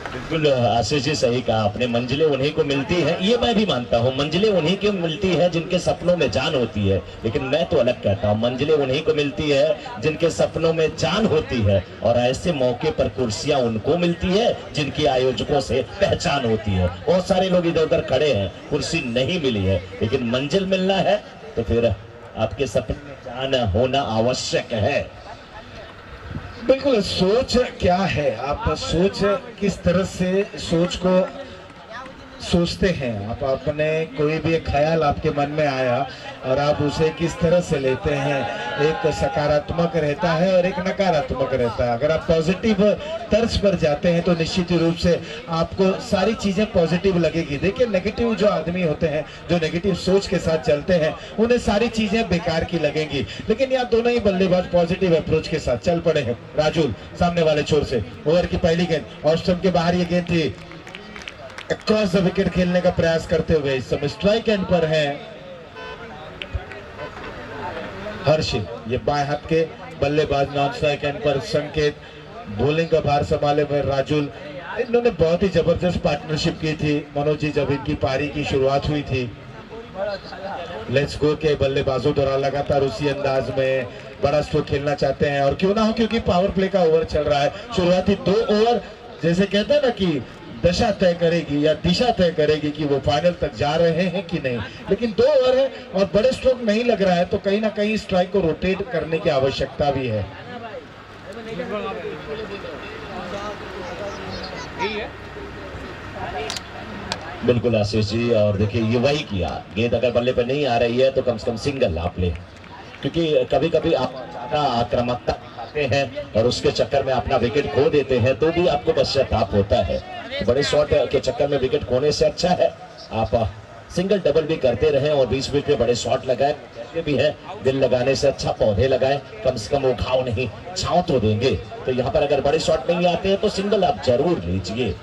A: बिल्कुल आशीष जी, सही कहा आपने, मंजिलें उन्हीं को मिलती है, ये मैं भी मानता हूँ, मंजिलें उन्हीं को मिलती है जिनके सपनों में जान होती है। लेकिन मैं तो अलग कहता हूँ, मंजिलें उन्हीं को मिलती है जिनके सपनों में जान होती है, और ऐसे मौके पर कुर्सियां उनको मिलती है जिनकी आयोजकों से पहचान होती है। बहुत सारे लोग इधर उधर खड़े हैं, कुर्सी नहीं मिली है, लेकिन मंजिल मिलना है तो फिर आपके सपने में जान होना आवश्यक है।
B: बिल्कुल, सोच क्या है, आप सोच किस तरह से सोच को सोचते हैं, आप अपने कोई भी एक ख्याल आपके मन में आया और आप उसे किस तरह से लेते हैं, एक सकारात्मक रहता है और एक नकारात्मक रहता है। अगर आप पॉजिटिव तर्ज पर जाते हैं तो निश्चित रूप से आपको सारी चीजें पॉजिटिव लगेगी। देखिए, नेगेटिव जो आदमी होते हैं, जो नेगेटिव सोच के साथ चलते हैं, उन्हें सारी चीजें बेकार की लगेंगी। लेकिन यहाँ दोनों ही बल्लेबाज पॉजिटिव अप्रोच के साथ चल पड़े हैं। राजुल सामने वाले छोर से, ओवर की पहली गेंद ऑफ स्टंप के बाहर, ये गेंद थी, क्रॉस द विकेट खेलने का प्रयास करते हुए इस समय स्ट्राइक एंड पर है हर्षिल, ये बाएं हाथ के बल्लेबाज। नॉन स्ट्राइक एंड पर संकेत, बॉलिंग का भार संभाले हुए राजुल। इन्होंने बहुत ही जबरदस्त पार्टनरशिप की थी मनोज जी जब इनकी पारी की शुरुआत हुई थी। लेट्स गो के बल्लेबाजों द्वारा लगातार उसी अंदाज में बड़ा स्ट्रोक खेलना चाहते हैं, और क्यों ना हो, क्योंकि पावर प्ले का ओवर चल रहा है। शुरुआती 2 ओवर जैसे कहते हैं ना कि दशा तय करेगी या दिशा तय करेगी कि वो फाइनल तक जा रहे हैं कि नहीं। लेकिन 2 ओवर है और बड़े स्ट्रोक नहीं लग रहा है, तो कहीं ना कहीं स्ट्राइक को रोटेट करने की आवश्यकता भी है।
A: बिल्कुल आशीष जी, और देखिए ये वही किया, गेंद अगर बल्ले पे नहीं आ रही है तो कम से कम सिंगल आप ले, क्योंकि कभी कभी आप ज्यादा आक्रामकता हैं और उसके चक्कर में अपना विकेट खो देते हैं तो भी आपको पश्चाताप होता है। बड़े शॉट के चक्कर में विकेट खोने से अच्छा है आप सिंगल डबल भी करते रहें और बीच बीच में बड़े शॉट लगाए, भी है दिल लगाने से अच्छा पौधे लगाएं, कम से कम वो घाव नहीं छांव तो देंगे। तो यहाँ पर अगर बड़े शॉट नहीं आते हैं तो सिंगल आप जरूर लीजिए।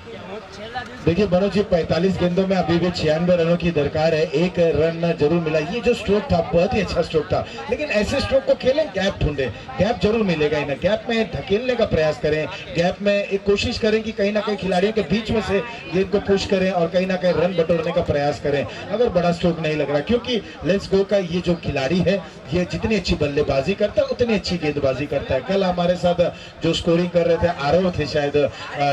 B: देखिए मनोज जी, 45 गेंदों में अभी भी 96 रनों की दरकार है, 1 रन जरूर मिला। ये जो स्ट्रोक था बहुत ही अच्छा स्ट्रोक था, लेकिन ऐसे स्ट्रोक को खेलें, गैप ढूंढे, गैप जरूर मिलेगा इन्हें, गैप में धकेलने का प्रयास करें, गैप में एक कोशिश करें कि कहीं ना कहीं खिलाड़ियों के बीच में से गेंद को पुश करें और कहीं ना कहीं रन बटोरने का प्रयास करें अगर बड़ा स्ट्रोक नहीं लग रहा। क्योंकि लेट्स गो का ये जो खिलाड़ी है, ये जितनी अच्छी बल्लेबाजी करता है उतनी अच्छी गेंदबाजी करता है। कल हमारे साथ जो स्कोरिंग कर रहे थे, आरव थे शायद,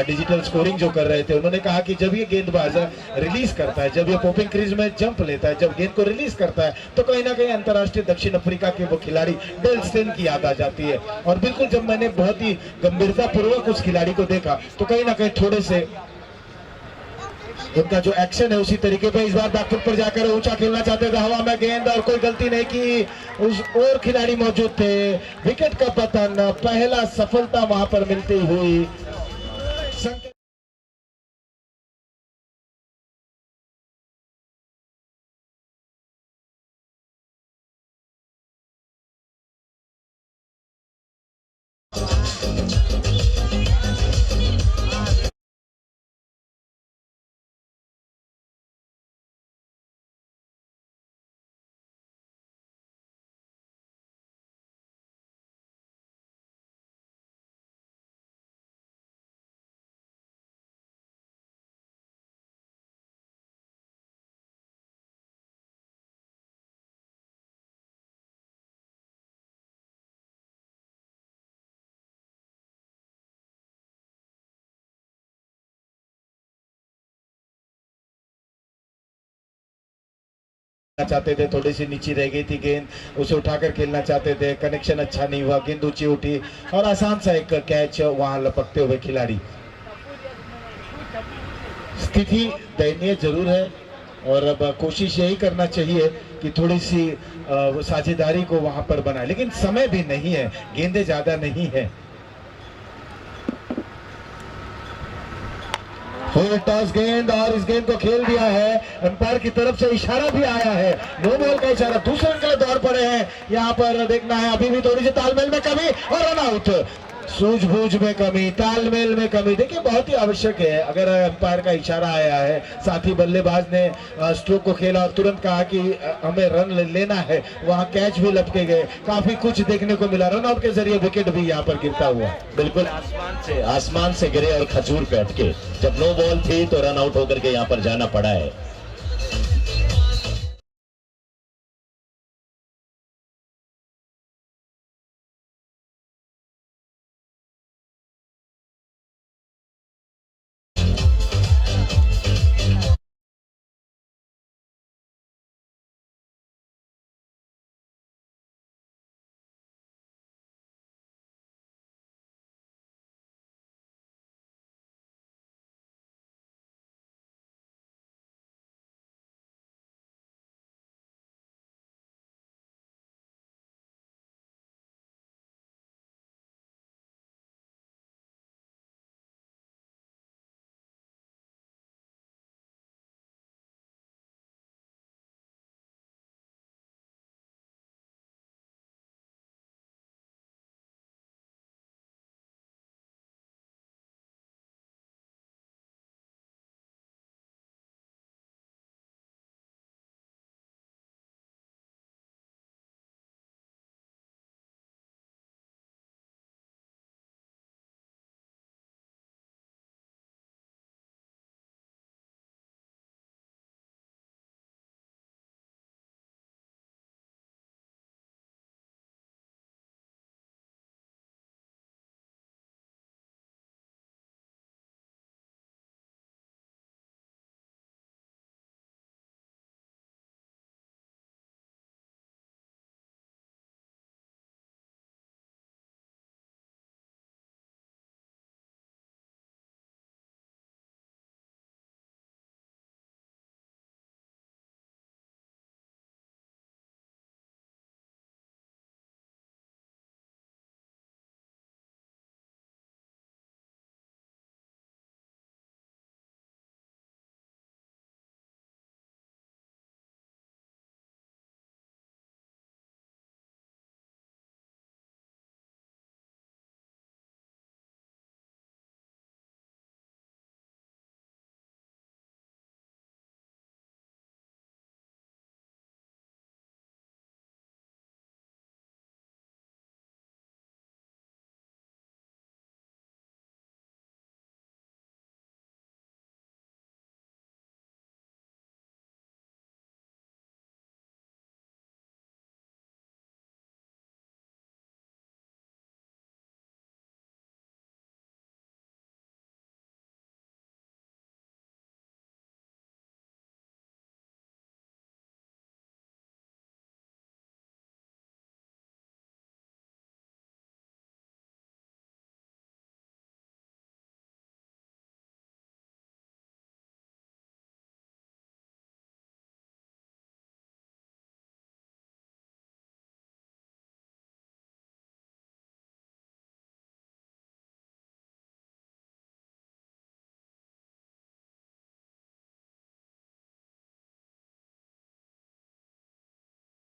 B: डिजिटल स्कोरिंग जो कर रहे थे, उन्होंने कहा कि जब ये गेंदबाज रिलीज करता है, जब ये पॉपिंग क्रीज में जंप लेता है, जब गेंद को रिलीज करता है, तो कहीं ना कहीं अंतरराष्ट्रीय दक्षिण अफ्रीका के वो खिलाड़ी डेल स्टेन की याद आ जाती है। और बिल्कुल जब मैंने बहुत ही गंभीरता पूर्वक उस खिलाड़ी को देखा तो कहीं ना कहीं थोड़े से उनका जो एक्शन है उसी तरीके पे इस बार बैकफुट पर जाकर ऊंचा खेलना चाहते थे, हवा में गेंद और कोई गलती नहीं की, उस और खिलाड़ी मौजूद थे, विकेट का पतन, पहला सफलता वहां पर मिलती हुई। चाहते थे, थोड़ी सी नीचे रह गई थी गेंद, उसे उठाकर खेलना चाहते थे, कनेक्शन अच्छा नहीं हुआ, गेंद ऊंची उठी और आसान सा एक कैच वहां लपकते हुए खिलाड़ी। स्थिति दयनीय जरूर है और अब कोशिश यही करना चाहिए कि थोड़ी सी साझेदारी को वहां पर बनाए, लेकिन समय भी नहीं है, गेंदें ज्यादा नहीं है। फुल टॉस गेंद और इस गेंद को खेल दिया है, अंपायर की तरफ से इशारा भी आया है, नो बॉल का इशारा, दूसरे के लिए दौड़ पड़े हैं। यहाँ पर देखना है, अभी भी थोड़ी सी तालमेल में कमी और रन आउट। सूझबूझ में कमी, तालमेल में कमी, देखिए बहुत ही आवश्यक है। अगर अंपायर का इशारा आया है, साथ ही बल्लेबाज ने स्ट्रोक को खेला और तुरंत कहा कि हमें रन लेना है, वहां कैच भी लपके गए, काफी कुछ देखने को मिला। रन आउट के जरिए विकेट भी यहाँ पर गिरता हुआ,
A: बिल्कुल आसमान से गिरे और खजूर पे अटके। जब नो बॉल थी तो रन आउट होकर के यहाँ पर जाना पड़ा है।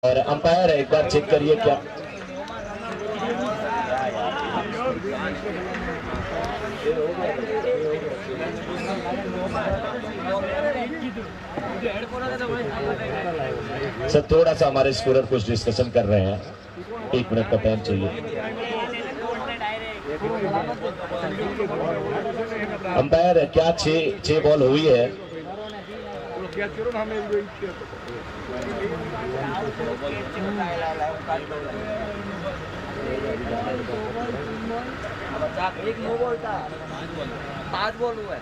A: और अंपायर एक बार चेक करिए क्या सर, थोड़ा सा हमारे स्कोरर कुछ डिस्कशन कर रहे हैं, 1 मिनट का टाइम चाहिए। अंपायर क्या 6 बॉल हुई है?
D: एक नो बॉल था, 5 बॉल हुआ है।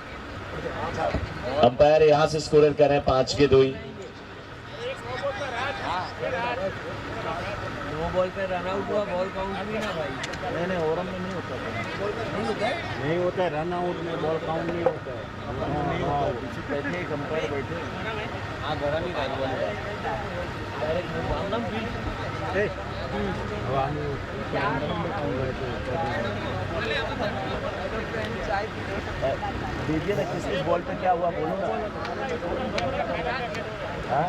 A: अंपायर यहाँ से स्कोरर कर रहे हैं 5 के 2 ही।
D: बॉल पे रन आउट हुआ, बॉल काउंट हुई ना भाई।
C: नहीं ओरम में नहीं होता
D: नहीं होता है?
C: नहीं होता है, रन आउट में बॉल काउंट नहीं होता है। हाँ पीछे बैठे कंपायर बैठे।
D: हाँ गरा नहीं था बॉल डायरेक्ट मारना भी।
C: अब आने दीजिए ना, किस किस बॉल पे क्या हुआ बोलो ना। हाँ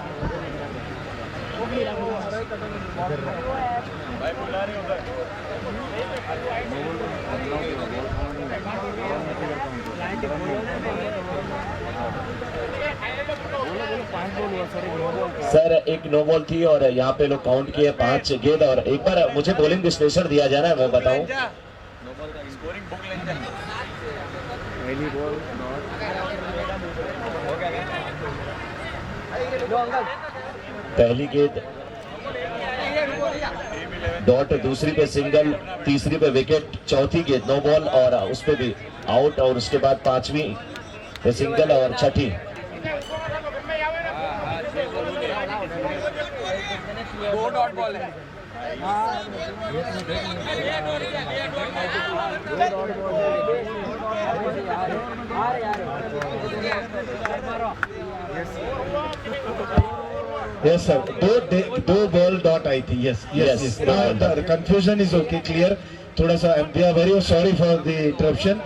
A: सर एक नो बॉल थी और यहाँ पे लोग काउंट किए 5 गेंद। और एक बार मुझे बॉलिंग विश्लेषण दिया जाए ना, मैं बताऊं।
C: पहली बॉल
A: पहली गेंद डॉट, दूसरी पे सिंगल, तीसरी पे विकेट, चौथी गेंद नो बॉल और उस पे भी आउट, और उसके बाद पांचवी पे सिंगल और छठी।
D: दो डॉट बॉल है।
B: यस सर, दो बॉल डॉट आई थी। यस
A: Yes,
B: यस
A: दो ball dot.
B: Confusion is okay, clear. थोड़ा सा we are very sorry for the interruption.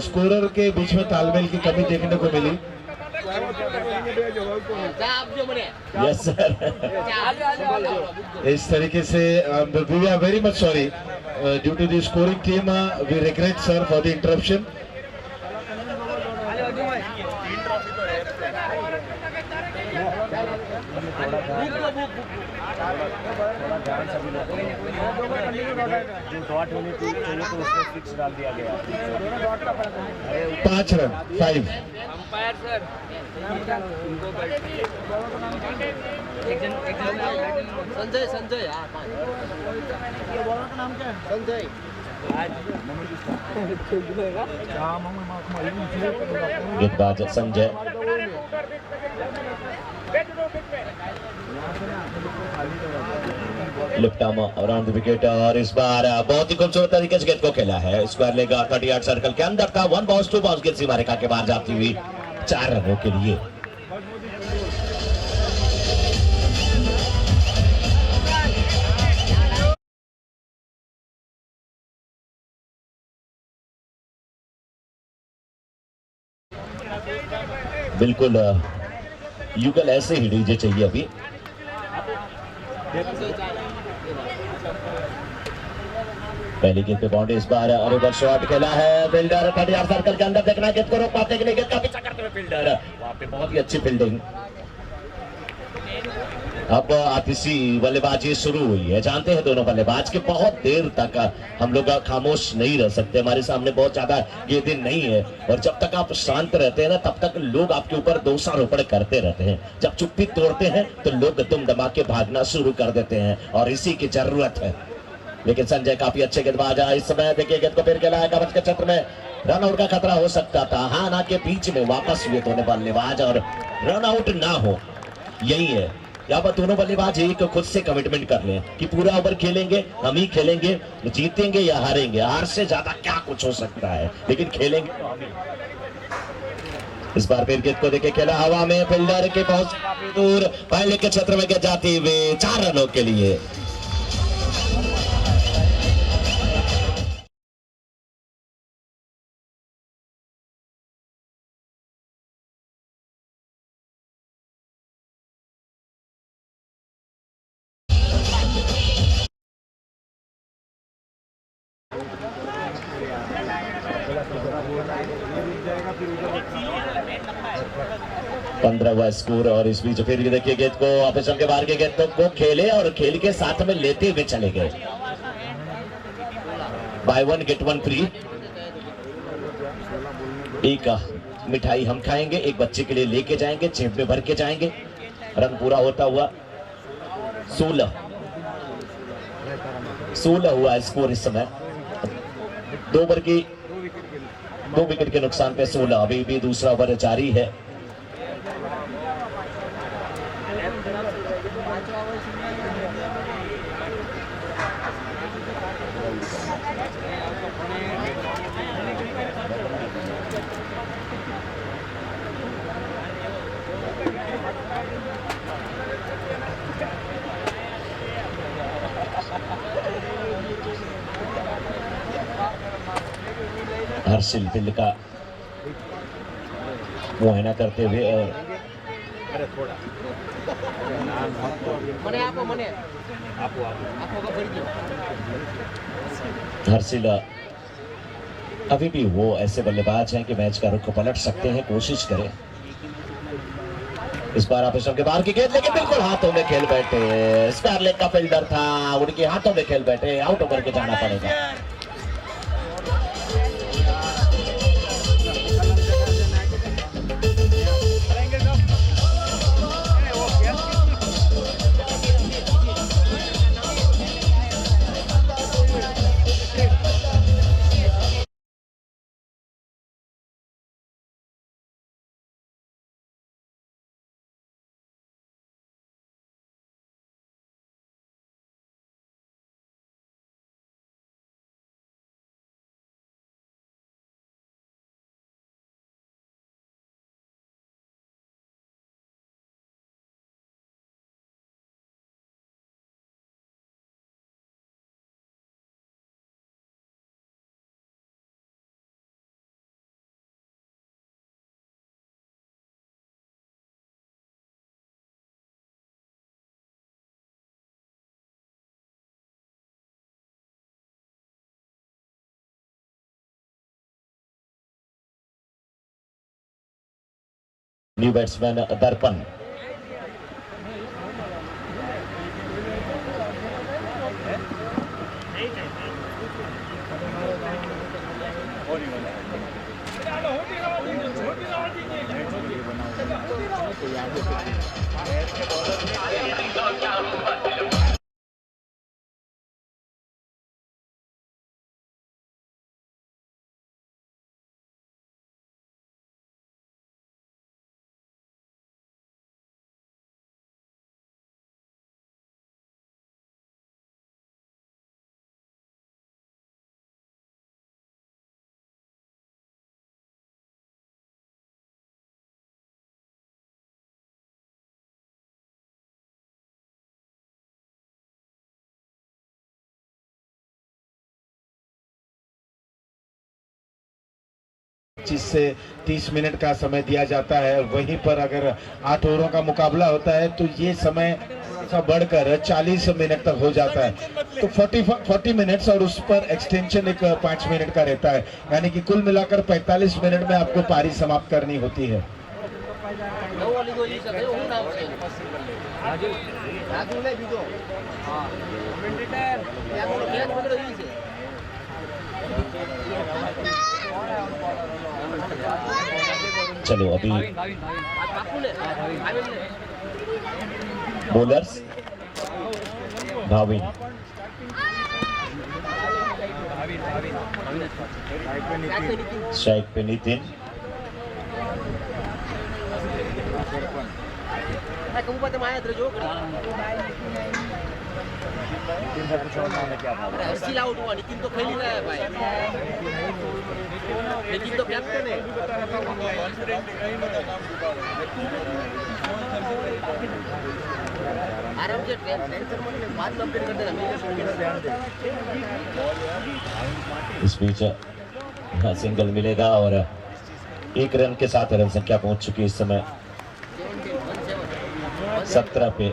B: Scorer के बीच में तालमेल की कमी देखने को मिली।
A: यस सर,
B: इस तरीके से we are very much sorry due to the scoring team, we regret sir for the interruption.
C: जो डॉट होनी चाहिए तो उसमें फिक्स डाल दिया गया।
B: 5 run 5।
D: Umpire sir Sanjay Sanjay Sanjay
A: गेंदबाज Sanjay left around the wicket, और इस बार बहुत ही खूबसूरत तरीके से गेंद को खेला है। स्क्वायर लेग 38 सर्कल के अंदर था। 1 बॉल 2 बॉल, गेंद सीमा रेखा के बाहर जाती हुई 4 रनों के लिए। बिल्कुल युगल ऐसे ही डीजे चाहिए अभी। पहली गेंद पे बाउंड्री, इस बार अरेबल शॉट खेला है। फील्डर 38 सर्कल के अंदर देखना, गेंद को रोक पाते कि नहीं, गेंद का पीछा करते हुए फील्डर वहां पे बहुत ही अच्छी फील्डिंग। अब आतिशी बल्लेबाजी शुरू हुई है। जानते हैं दोनों बल्लेबाज के बहुत देर तक हम लोग खामोश नहीं रह सकते, हमारे सामने बहुत ज्यादा गेंदें नहीं है, और जब तक आप शांत रहते हैं ना तब तक लोग आपके ऊपर दोषारोपण करते रहते हैं। जब चुप्पी तोड़ते हैं तो लोग दुम दबा के भागना शुरू कर देते हैं, और इसी की जरूरत है। लेकिन संजय काफी अच्छे गेंदबाज है। इस समय देखिए गेंद को फिर खेला है कवच के क्षेत्र में, रन आउट का खतरा हो सकता था। हाँ ना के बीच में वापस हुए दोनों बल्लेबाज और रन आउट ना हो, यही है। यहाँ पर दोनों बल्लेबाज एक खुद से कमिटमेंट कर लें कि पूरा ओवर खेलेंगे, हम ही खेलेंगे, जीतेंगे या हारेंगे, हार से ज्यादा क्या कुछ हो सकता है, लेकिन खेलेंगे तो हम ही। इस बार फिर गेंद को देखे खेला हवा में, फील्डर के बहुत दूर, पहले के क्षेत्र में गेंद जाती हुई 4 रनों के लिए। पंद्रह हुआ स्कोर, और इस बीच फिर देखिए गेंद को ऑफिसर के बाहर के गेंद को खेले और खेल के साथ में लेते हुए चले गए। Buy 1 get 1 free. एक मिठाई हम खाएंगे, एक बच्चे के लिए लेके जाएंगे, जेब में भर के जाएंगे। रन पूरा होता हुआ 16 हुआ स्कोर इस समय। 2 विकेट के नुकसान पे 16। अभी भी दूसरा ओवर जारी है। हर्षिल दिल का मुआयना करते हुए और हर्षिल अभी भी वो ऐसे बल्लेबाज हैं कि मैच का रुख पलट सकते हैं, कोशिश करें। इस बार आप के बाहर की गेंद लेकिन बिल्कुल हाथों में खेल बैठे। स्क्वायर लेग का फील्डर था, उनके हाथों में खेल बैठे, आउट होकर के जाना पड़ेगा। न्यू बैट्समैन दर्पण।
B: से 30 मिनट का समय दिया जाता है, वहीं पर अगर 8 ओवरों का मुकाबला होता है तो ये समय बढ़कर 40 मिनट तक हो जाता है। तो 40 मिनट्स और उस पर एक्सटेंशन एक 5 मिनट का रहता है, यानी कि कुल मिलाकर 45 मिनट में आपको पारी समाप्त करनी होती है।
A: चलो अभी बॉलर्स भाविन, स्ट्राइक पे नितिन,
D: नितिन तो खेल ही रहा है भाई, नितिन तो कैप्टन है। आराम से बात कंप्लीट कर देना।
A: इस बीच सिंगल मिलेगा और 1 रन के साथ रन संख्या पहुंच चुकी है इस समय 17 पे।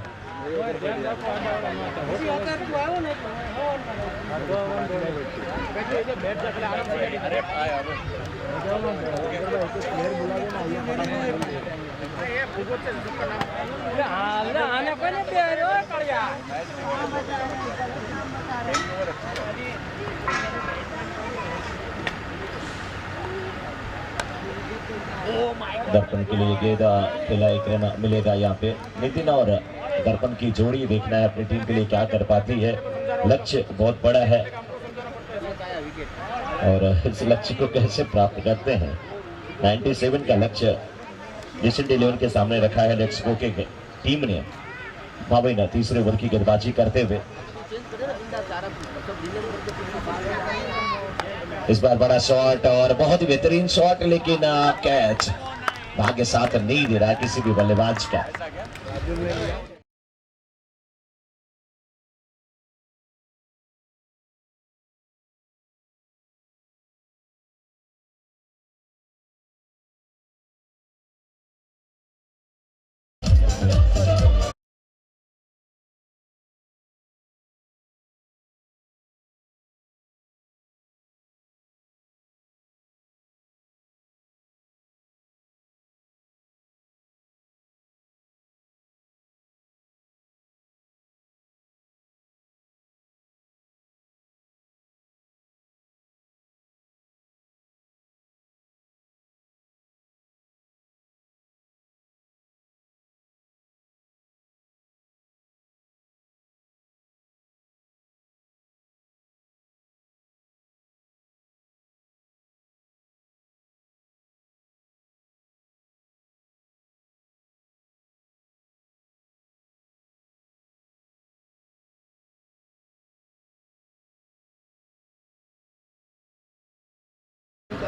A: दर्पण के लिए गेंद खेला, 1 रन मिलेगा यहाँ पे। नितिन और दर्पण की जोड़ी देखना है अपनी टीम के लिए क्या कर पाती है। लक्ष्य बहुत बड़ा है और इस लक्ष्य को कैसे प्राप्त करते हैं। 97 का लक्ष्य जेसन डिलीवन के सामने रखा है लेट्स गो के टीम ने। भाविन तीसरे ओवर की गेंदबाजी करते हुए इस बार बड़ा शॉट और बहुत ही बेहतरीन शॉट, लेकिन कैच भाग्य साथ नहीं दे रहा किसी भी बल्लेबाज का।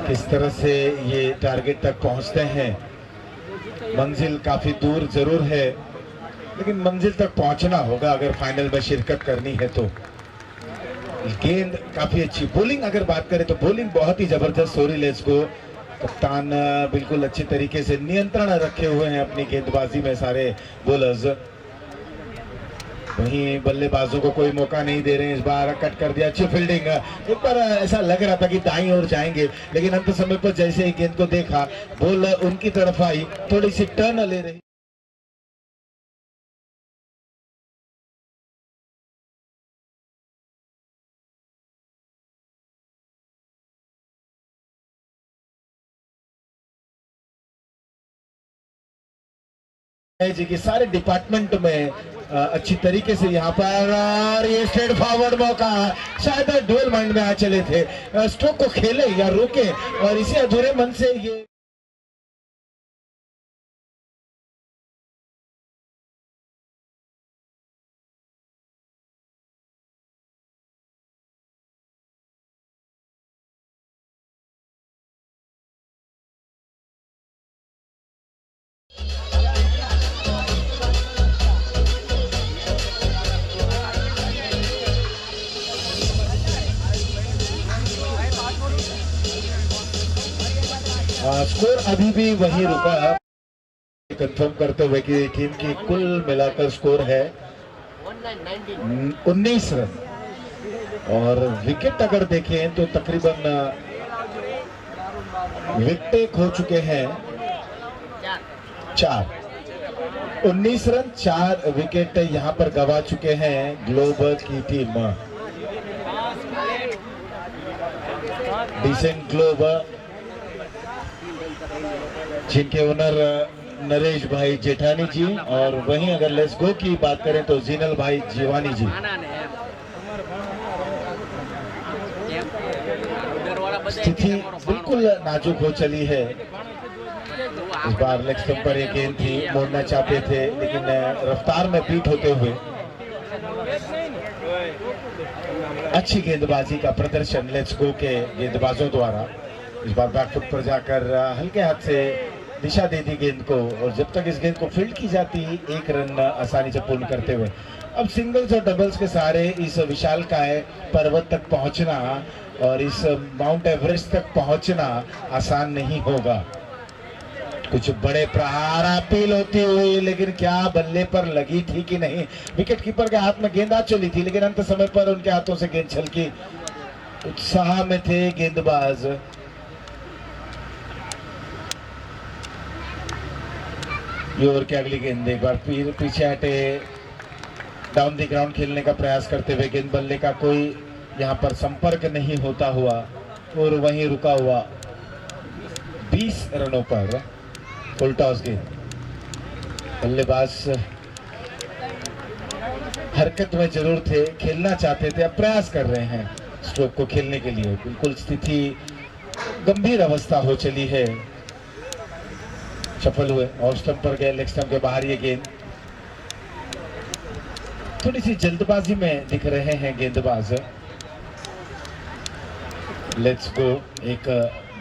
B: किस तरह से ये टारगेट तक पहुंचते हैं। मंजिल काफी दूर जरूर है, लेकिन मंजिल तक पहुंचना होगा अगर फाइनल में शिरकत करनी है तो। गेंद काफी अच्छी, बॉलिंग अगर बात करें तो बॉलिंग बहुत ही जबरदस्त हो रही है। इसको कप्तान बिल्कुल अच्छे तरीके से नियंत्रण रखे हुए हैं अपनी गेंदबाजी में सारे बॉलर्स। वहीं बल्लेबाजों को कोई मौका नहीं दे रहे हैं। इस बार कट कर दिया, अच्छी फील्डिंग। एक बार ऐसा लग रहा था कि दाईं ओर जाएंगे, लेकिन अंत समय पर जैसे ही गेंद को देखा, बॉल उनकी तरफ आई, थोड़ी सी टर्न ले रही। जी की सारे डिपार्टमेंट में अच्छी तरीके से यहाँ पर, और ये स्ट्रेट फॉरवर्ड मौका, शायद डुअल माइंड में आ चले थे, स्ट्रोक को खेले या रोके, और इसी अधूरे मन से ये स्कोर अभी भी वही रुका, कंफर्म करते हुए कि टीम की कुल मिलाकर स्कोर है 19 रन, और विकेट अगर देखें तो तकरीबन विकेट खो चुके हैं 4। 19 रन 4 विकेट यहां पर गवा चुके हैं ग्लोब की टीम। डिसेंट ग्लोब जिनके ओनर नरेश भाई जेठानी जी, और वहीं अगर लेट्स गो की बात करें तो जीनल भाई जीवानी जी। स्थिति बिल्कुल नाजुक हो चली है। इस बार लेग स्टंप पर एक गेंद थी, मोड़ना चाहते थे, लेकिन रफ्तार में बीट होते हुए अच्छी गेंदबाजी का प्रदर्शन लेट्स गो के गेंदबाजों द्वारा। इस बार बैकफुट पर जाकर हल्के हाथ से दिशा दे दी गेंद को, और जब तक इस गेंद को फील्ड की जाती, 1 रन आसानी से पूर्ण करते हुए। अब सिंगल्स और डबल्स के सहारे इस विशालकाय पर्वत तक पहुंचना और इस माउंट एवरेस्ट तक पहुंचना आसान नहीं होगा। कुछ बड़े प्रहार अपील होती हुई, लेकिन क्या बल्ले पर लगी थी कि नहीं। विकेट कीपर के हाथ में गेंद आ चली थी, लेकिन अंत समय पर उनके हाथों से गेंद छलकी। उत्साह में थे गेंदबाज। ओवर की अगली गेंद एक बार फिर पीछे हटे, डाउन द ग्राउंड खेलने का प्रयास करते हुए गेंद बल्ले का कोई यहां पर संपर्क नहीं होता हुआ और वहीं रुका हुआ 20 रनों पर फुल टॉस गेंद। बल्लेबाज हरकत में जरूर थे, खेलना चाहते थे, अब प्रयास कर रहे हैं स्ट्रोक को खेलने के लिए। बिल्कुल स्थिति गंभीर अवस्था हो चली है। सफल हुए, ऑफ स्टंप पर गए, लेग स्टंप के बाहर ये गेंद। थोड़ी सी जल्दबाजी में दिख रहे हैं गेंदबाज। Let's go. एक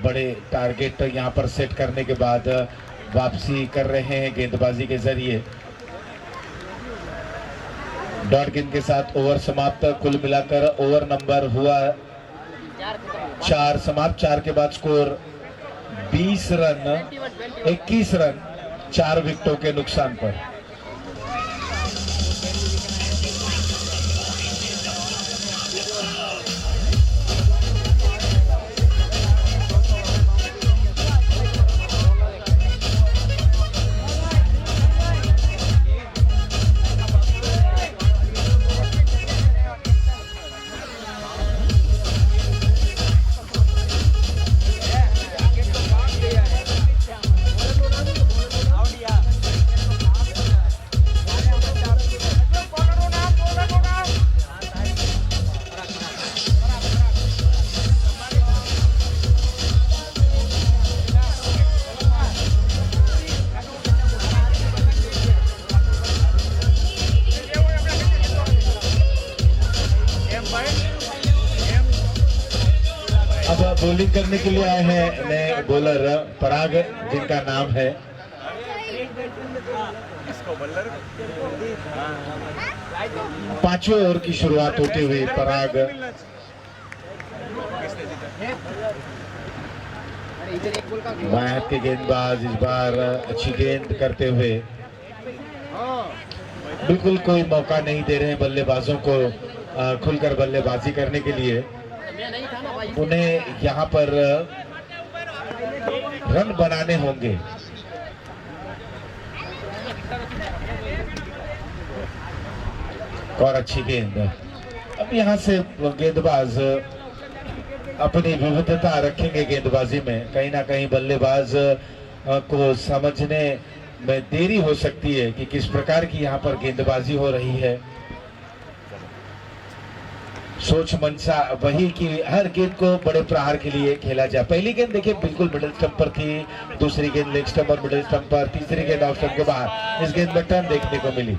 B: बड़े टारगेट यहाँ पर सेट करने के बाद वापसी कर रहे हैं गेंदबाजी के जरिए। डॉट गेंद के साथ ओवर समाप्त। कुल मिलाकर ओवर नंबर हुआ 4 समाप्त। 4 के बाद स्कोर 20 रन 21 रन 4 विकेटों के नुकसान पर। अब बॉलिंग करने के लिए आए हैं नए बॉलर पराग, जिनका नाम है पांचवें ओवर की शुरुआत होते हुए पराग बाएं हाथ के गेंदबाज इस बार अच्छी गेंद करते हुए बिल्कुल कोई मौका नहीं दे रहे हैं बल्लेबाजों को खुलकर बल्लेबाजी करने के लिए। उन्हें यहाँ पर रन बनाने होंगे। और अच्छी गेंद। अब यहाँ से गेंदबाज अपनी विविधता रखेंगे गेंदबाजी में। कहीं ना कहीं बल्लेबाज को समझने में देरी हो सकती है कि किस प्रकार की यहाँ पर गेंदबाजी हो रही है। सोच मंशा वही कि हर गेंद को बड़े प्रहार के लिए खेला जाए। पहली गेंद देखिए बिल्कुल मिडिल स्टंप पर थी, दूसरी गेंद लेग स्टंप और मिडिल स्टंप पर, तीसरी गेंद ऑफ स्टंप के बाहर। इस गेंद में टर्न देखने को मिली।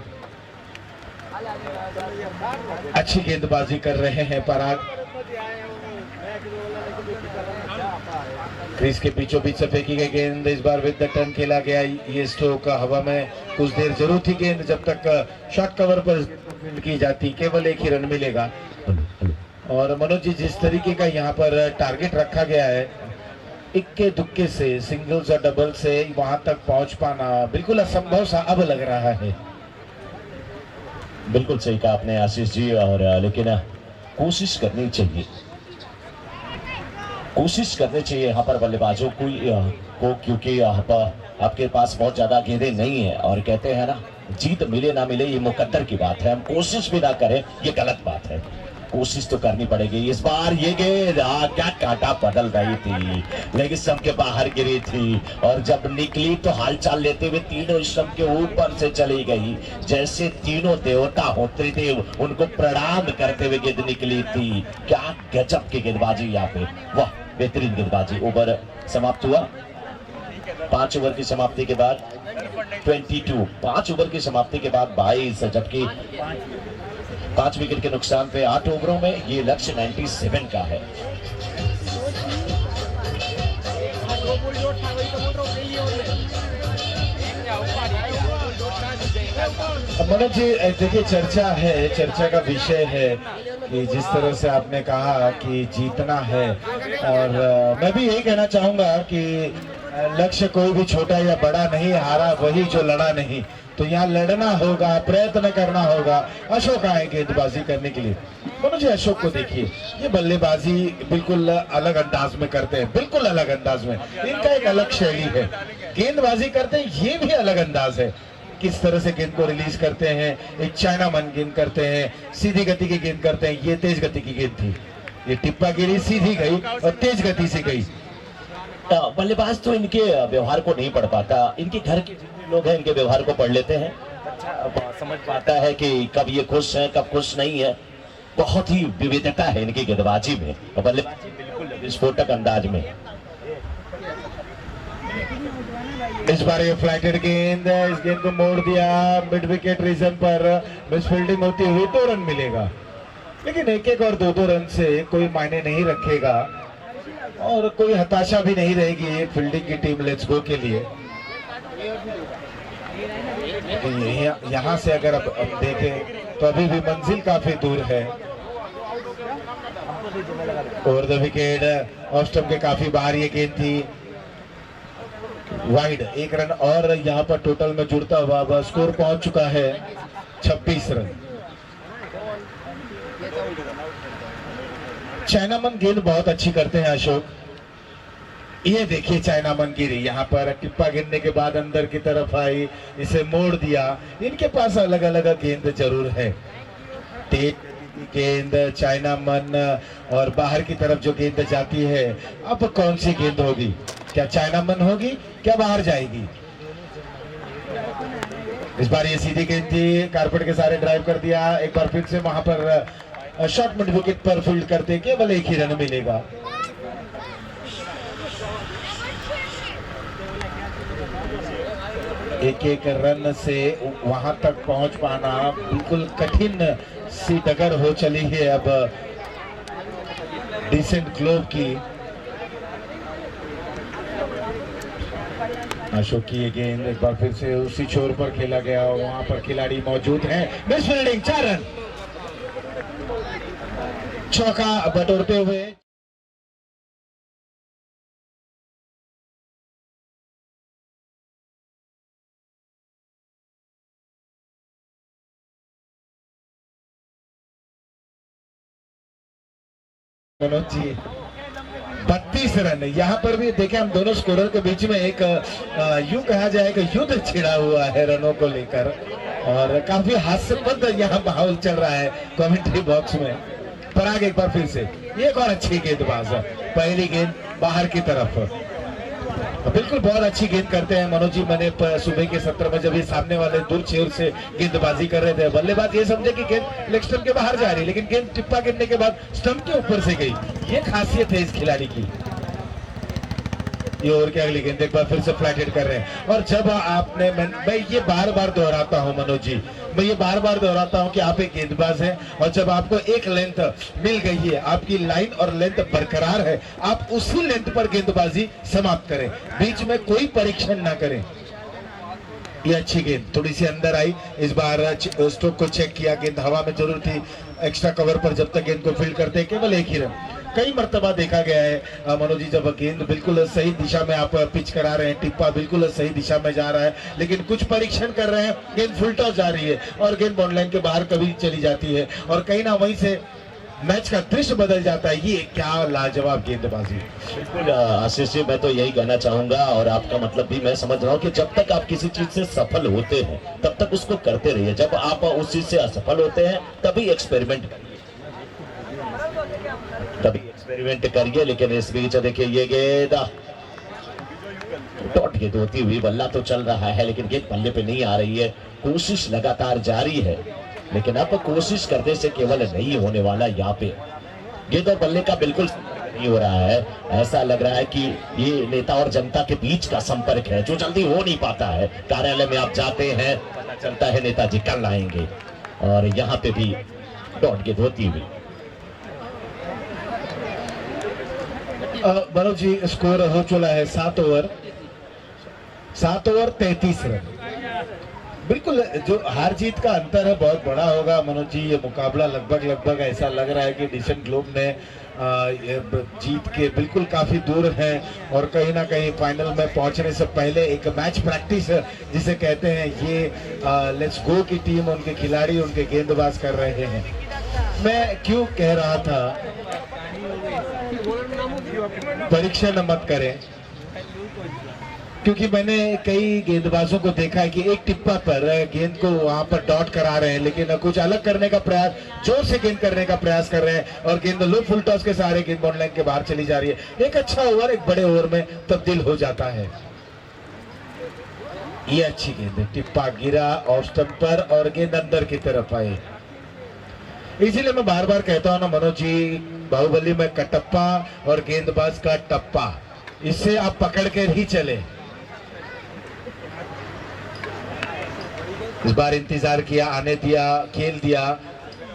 B: अच्छी गेंदबाजी कर रहे हैं पराग। क्रीज के बीचों बीच से फेंकी गई गेंद इस बार विद द टर्न खेला गया। ये स्ट्रोक हवा में कुछ देर जरूर थी गेंद, जब तक शॉर्ट कवर पर की जाती केवल एक ही रन मिलेगा। और मनोज जी, जिस तरीके का यहाँ पर टारगेट रखा गया है, इक्के दुक्के से सिंगल्स और डबल से वहां तक पहुंच पाना बिल्कुल असंभव सा अब लग रहा है।
A: बिल्कुल सही कहा आपने आशीष जी। और लेकिन कोशिश करनी चाहिए, कोशिश करनी चाहिए यहाँ पर बल्लेबाजों को, क्योंकि यहाँ पर आपके पास बहुत ज्यादा गेंदें नहीं है। और कहते हैं ना, जीत मिले ना मिले ये मुकद्दर की बात है। हम कोशिश भी ना करें ये गलत बात है। कोशिश तो करनी पड़ेगी। इस बार ये गेंद क्या कांटा बदल रही थी, लेकिन स्टंप के बाहर गिरी थी और जब निकली तो हालचाल लेते हुए तीनों स्टंप के ऊपर से चली गई। जैसे तीनों देवता होते थे उनको प्रणाम करते हुए गेंद निकली थी। क्या गजब की गेंदबाजी यहाँ पे, वाह बेहतरीन गेंदबाजी। ओवर समाप्त हुआ 5 ओवर की समाप्ति के बाद 22, 5 ओवर की समाप्ति के बाद 22, जबकि 5 विकेट के नुकसान पे 8 ओवरों में ये लक्ष्य 97 का है।
B: मनोज जी देखिए, चर्चा का विषय है कि जिस तरह से आपने कहा कि जीतना है, और मैं भी यही कहना चाहूंगा कि लक्ष्य कोई भी छोटा या बड़ा नहीं, हारा वही जो लड़ा नहीं। तो यहाँ लड़ना होगा, प्रयत्न करना होगा। अशोक आए गेंदबाजी करने के लिए। मनोज जी, अशोक को देखिए, ये बल्लेबाजी बिल्कुल अलग अंदाज में करते हैं, बिल्कुल अलग अंदाज में। इनका एक अलग शैली है, गेंदबाजी करते हैं, ये भी अलग अंदाज है। किस तरह से गेंद को रिलीज करते हैं, एक चाइना मन गेंद करते हैं, सीधी गति की गेंद करते हैं। ये तेज गति की गेंद थी, ये टिप्पा गिरी, सीधी गई और तेज गति से गई।
A: बल्लेबाज तो इनके व्यवहार को नहीं पढ़ पाता, इनके घर के लोग हैं इनके व्यवहार को पढ़ लेते हैं। अच्छा समझ पाता है कि कब ये खुश है कब खुश नहीं है। बहुत ही विविधता है इनकी गेंदबाजी में और बल्लेबाजी बिल्कुल विस्फोटक अंदाज में।
B: इस बार ये फ्लाइटेड गेंद है, इस गेंद को मोड़ दिया मिड विकेट रीजन पर, मिस फील्डिंग होती हुई 2 रन मिलेगा, लेकिन 1-1 और 2-2 रन से कोई मायने नहीं रखेगा और कोई हताशा भी नहीं रहेगी फील्डिंग की टीम लेट्स गो के लिए। यहाँ से अगर अब देखें तो अभी भी मंजिल काफी दूर है। Over the wicket off stump के काफी बाहर ये गेंद थी, वाइड 1 रन और यहाँ पर टोटल में जुड़ता हुआ स्कोर पहुंच चुका है 26 रन। चाइनामन गेंद बहुत अच्छी करते हैं अशोक। ये देखिए चाइनामन गिरी, यहाँ पर टिप्पा गिरने के बाद अंदर की तरफ आई, इसे मोड़ दिया। इनके पास अलग अलग गेंद जरूर है, तेज गेंद चाइनामन और बाहर की तरफ जो गेंद जाती है। अब कौन सी गेंद होगी, क्या चाइनामन होगी, क्या बाहर जाएगी? इस बार ये सीधी गेंद थी, कारपेट के सारे ड्राइव कर दिया। एक बार फिर से वहां पर शॉर्ट मिड विकेट पर फील्ड करते केवल 1 ही रन मिलेगा। एक रन से वहां तक पहुंच पाना बिल्कुल कठिन सी डगर हो चली है अब डिसेंट ग्लोब की। अशोक की ये गेंद एक बार फिर से उसी छोर पर खेला गया, वहां पर खिलाड़ी मौजूद हैं। मिस फील्डिंग, 4 रन, चौका बटोरते हुए मनोज जी 32 रन। यहाँ पर भी देखें हम दोनों स्कोरर के बीच में एक यूं कहा जाए कि युद्ध छिड़ा हुआ है रनों को लेकर और काफी हास्यास्पद यहाँ माहौल चल रहा है कमेंट्री बॉक्स में। पराग एक बार फिर से एक और अच्छी गेंदबाज, पहली गेंद बाहर की तरफ, बिल्कुल बहुत अच्छी गेंद करते हैं मनोज जी। मैंने सुबह के सत्र में जब ये सामने वाले दूर छेड़ से गेंदबाजी कर रहे थे, बल्लेबाज ये समझे कि गेंद लेग स्टंप के बाहर जा रही, लेकिन गेंद टिप्पा गिरने के बाद स्टंप के ऊपर से गई। ये खासियत है इस खिलाड़ी की। ये ओवर की अगली गेंद एक बार फिर से फ्लैट हिट कर रहे हैं। और जब आपने मैं ये बार बार दोहराता हूं मनोज जी, मैं ये बार बार दोहराता हूं कि आप एक गेंदबाज हैं और जब आपको एक लेंथ मिल गई है, आपकी लाइन और लेंथ बरकरार है, आप उसी लेंथ पर गेंदबाजी समाप्त करें, बीच में कोई परीक्षण ना करें। ये अच्छी गेंद थोड़ी सी अंदर आई, इस बार स्ट्रोक को चेक किया, गेंद हवा में जरूर थी, एक्स्ट्रा कवर पर जब तक गेंद को फील्ड करते केवल 1 ही रन। कई मर्तबा देखा गया है मनोज जी, जब गेंद बिल्कुल सही दिशा में आप पिच करा रहे हैं, टिप्पा बिल्कुल सही दिशा में जा रहा है, लेकिन कुछ परीक्षण कर रहे हैं, गेंद फुल टॉस जा रही है और गेंद बॉन्ड लाइन के बाहर कभी चली जाती है और कहीं ना वहीं से मैच का दृश्य बदल जाता है। ये क्या लाजवाब गेंदबाजी।
A: बिल्कुल आशीष जी, मैं तो यही कहना चाहूंगा और आपका मतलब भी मैं समझ रहा हूँ कि जब तक आप किसी चीज से सफल होते हैं तब तक उसको करते रहिए, जब आप उस चीज से असफल होते हैं तभी एक्सपेरिमेंट करिए। लेकिन इस बीच देखिए ये गेंद डॉट गेंद होती हुई, बल्ला तो चल रहा है लेकिन गेंद बल्ले पे नहीं आ रही है। कोशिश लगातार जारी है, लेकिन अब कोशिश करने से केवल नहीं होने वाला। यहाँ पे गेंद और बल्ले का बिल्कुल नहीं हो रहा है। ऐसा लग रहा है कि ये नेता और जनता के बीच का संपर्क है जो जल्दी हो नहीं पाता है। कार्यालय में आप जाते हैं, पता चलता है नेताजी कल आएंगे और यहाँ पे भी डॉट गेंद होती हुई।
B: मनोज जी स्कोर हो चुका है 7 ओवर 33 रन। बिल्कुल जो हार जीत का अंतर है बहुत बड़ा होगा मनोज जी। ये मुकाबला लगभग ऐसा लग रहा है कि डिसेंट ग्लोब ने जीत के बिल्कुल काफी दूर है और कहीं ना कहीं फाइनल में पहुंचने से पहले एक मैच प्रैक्टिस जिसे कहते हैं, ये लेट्स गो की टीम, उनके खिलाड़ी, उनके गेंदबाज कर रहे हैं। मैं क्यों कह रहा था परीक्षण मत करें, क्योंकि मैंने कई गेंदबाजों को देखा है कि एक टिप्पा पर गेंद को वहां पर डॉट करा रहे हैं, लेकिन कुछ अलग करने का प्रयास, जोर से गेंद करने का प्रयास कर रहे हैं और गेंद लो फुल टॉस के सहारे गेंद बॉन्ड लाइन के बाहर चली जा रही है। एक अच्छा ओवर एक बड़े ओवर में तब्दील हो जाता है। ये अच्छी गेंद है, टिप्पा गिरा ऑफ स्टंप पर और गेंद अंदर की तरफ आई। इसीलिए मैं बार बार कहता हूं ना मनोज जी, बाहुबली में कटप्पा और गेंदबाज का टप्पा, इससे आप पकड़ कर ही चले। इस बार इंतजार किया, आने दिया, खेल दिया,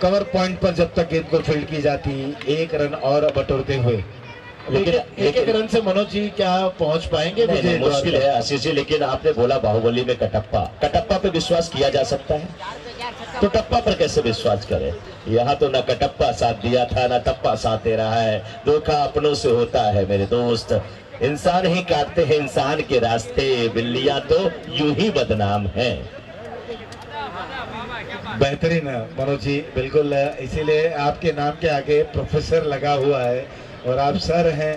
B: कवर पॉइंट पर जब तक गेंद को फील्ड की जाती, 1 रन और बटोरते हुए। लेकिन एक रन से मनोज जी क्या पहुंच पाएंगे?
A: नहीं,
B: मुझे
A: मुश्किल है आशीष जी। लेकिन आपने बोला बाहुबली में कटप्पा, कटप्पा पे विश्वास किया जा सकता है, तो टप्पा पर कैसे विश्वास करें? यहाँ तो ना कटप्पा साथ दिया था, ना टप्पा साथ दे रहा है। धोखा अपनों से होता है मेरे दोस्त, इंसान ही काटते हैं इंसान के रास्ते, बिल्लियां तो यूं ही बदनाम हैं।
B: बेहतरीन मनोज जी, बिल्कुल। इसीलिए आपके नाम के आगे प्रोफेसर लगा हुआ है और आप सर हैं,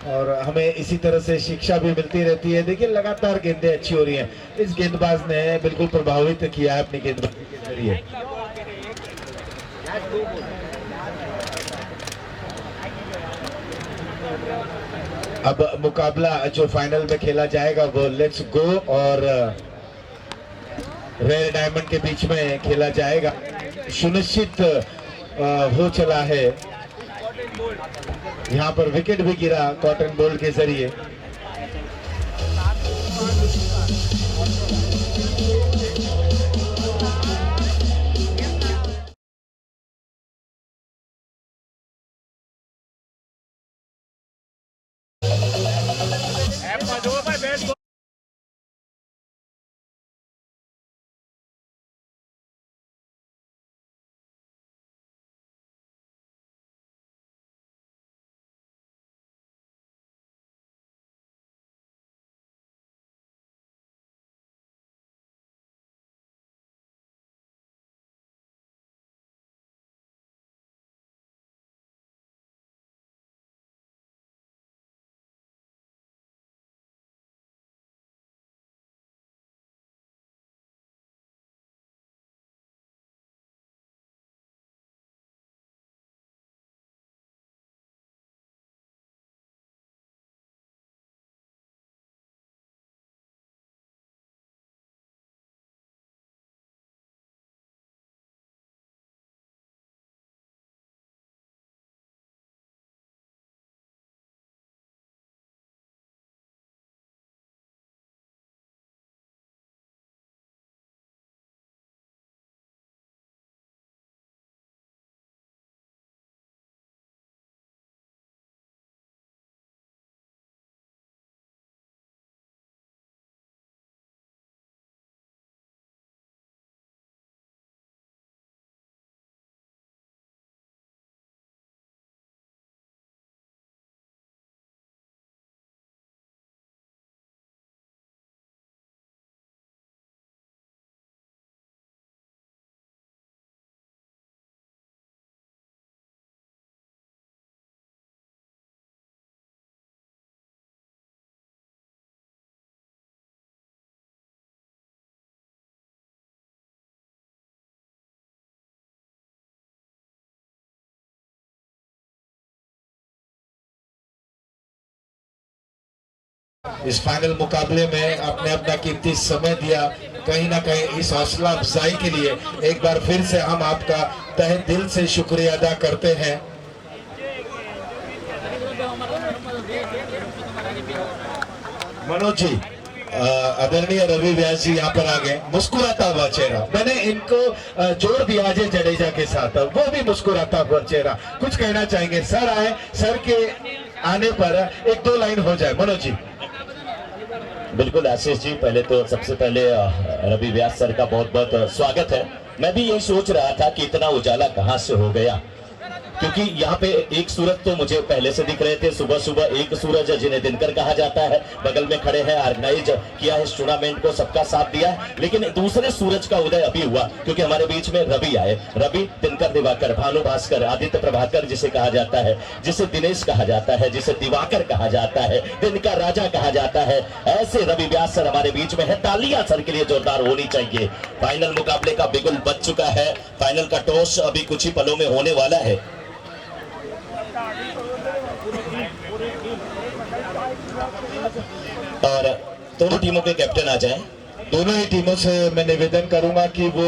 B: और हमें इसी तरह से शिक्षा भी मिलती रहती है। देखिए लगातार गेंदें अच्छी हो रही हैं। इस गेंदबाज ने बिल्कुल प्रभावित किया है अपनी गेंदबाजी के जरिए। अब मुकाबला जो फाइनल में खेला जाएगा वो लेट्स गो और रेड डायमंड के बीच में खेला जाएगा। सुनिश्चित हो चला है, यहाँ पर विकेट भी गिरा कॉटन बोल्ट के जरिए। इस फाइनल मुकाबले में आपने अपना कीमती समय दिया, कहीं ना कहीं इस हौसला अफजाई के लिए एक बार फिर से हम आपका तहे दिल से शुक्रिया अदा करते हैं। मनोज जी, आदरणीय रवि व्यास जी यहाँ पर आ गए, मुस्कुराता हुआ चेहरा। मैंने इनको जोड़ दिया अजय जडेजा के साथ, वो भी मुस्कुराता हुआ चेहरा। कुछ कहना चाहेंगे? सर आए, सर के आने पर 1-2 लाइन हो जाए। मनोज जी।
A: बिल्कुल आशीष जी, पहले तो सबसे पहले रवि व्यास सर का बहुत बहुत स्वागत है। मैं भी यही सोच रहा था कि इतना उजाला कहां से हो गया, क्योंकि यहाँ पे एक सूरज तो मुझे पहले से दिख रहे थे। सुबह सुबह एक सूरज जिन्हें दिनकर कहा जाता है बगल में खड़े हैं, ऑर्गेनाइज किया है इस टूर्नामेंट को, सबका साथ दिया है। लेकिन दूसरे सूरज का उदय अभी हुआ, क्योंकि हमारे बीच में रवि आए। रवि, दिनकर, दिवाकर, भानु भास्कर, आदित्य प्रभाकर जिसे कहा जाता है, जिसे दिनेश कहा जाता है, जिसे दिवाकर कहा जाता है, दिन का राजा कहा जाता है, ऐसे रवि व्यास सर हमारे बीच में है। तालियां सर के लिए जोरदार होनी चाहिए। फाइनल मुकाबले का बिगुल बज चुका है। फाइनल का टॉस अभी कुछ ही पलों में होने वाला है। और दोनों टीमों के कैप्टन आ जाएं।
B: दोनों ही टीमों से मैं निवेदन करूंगा कि वो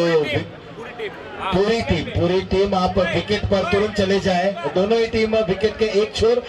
B: पूरी टीम आप विकेट पर तुरंत चले जाएं। दोनों ही टीम विकेट के एक छोर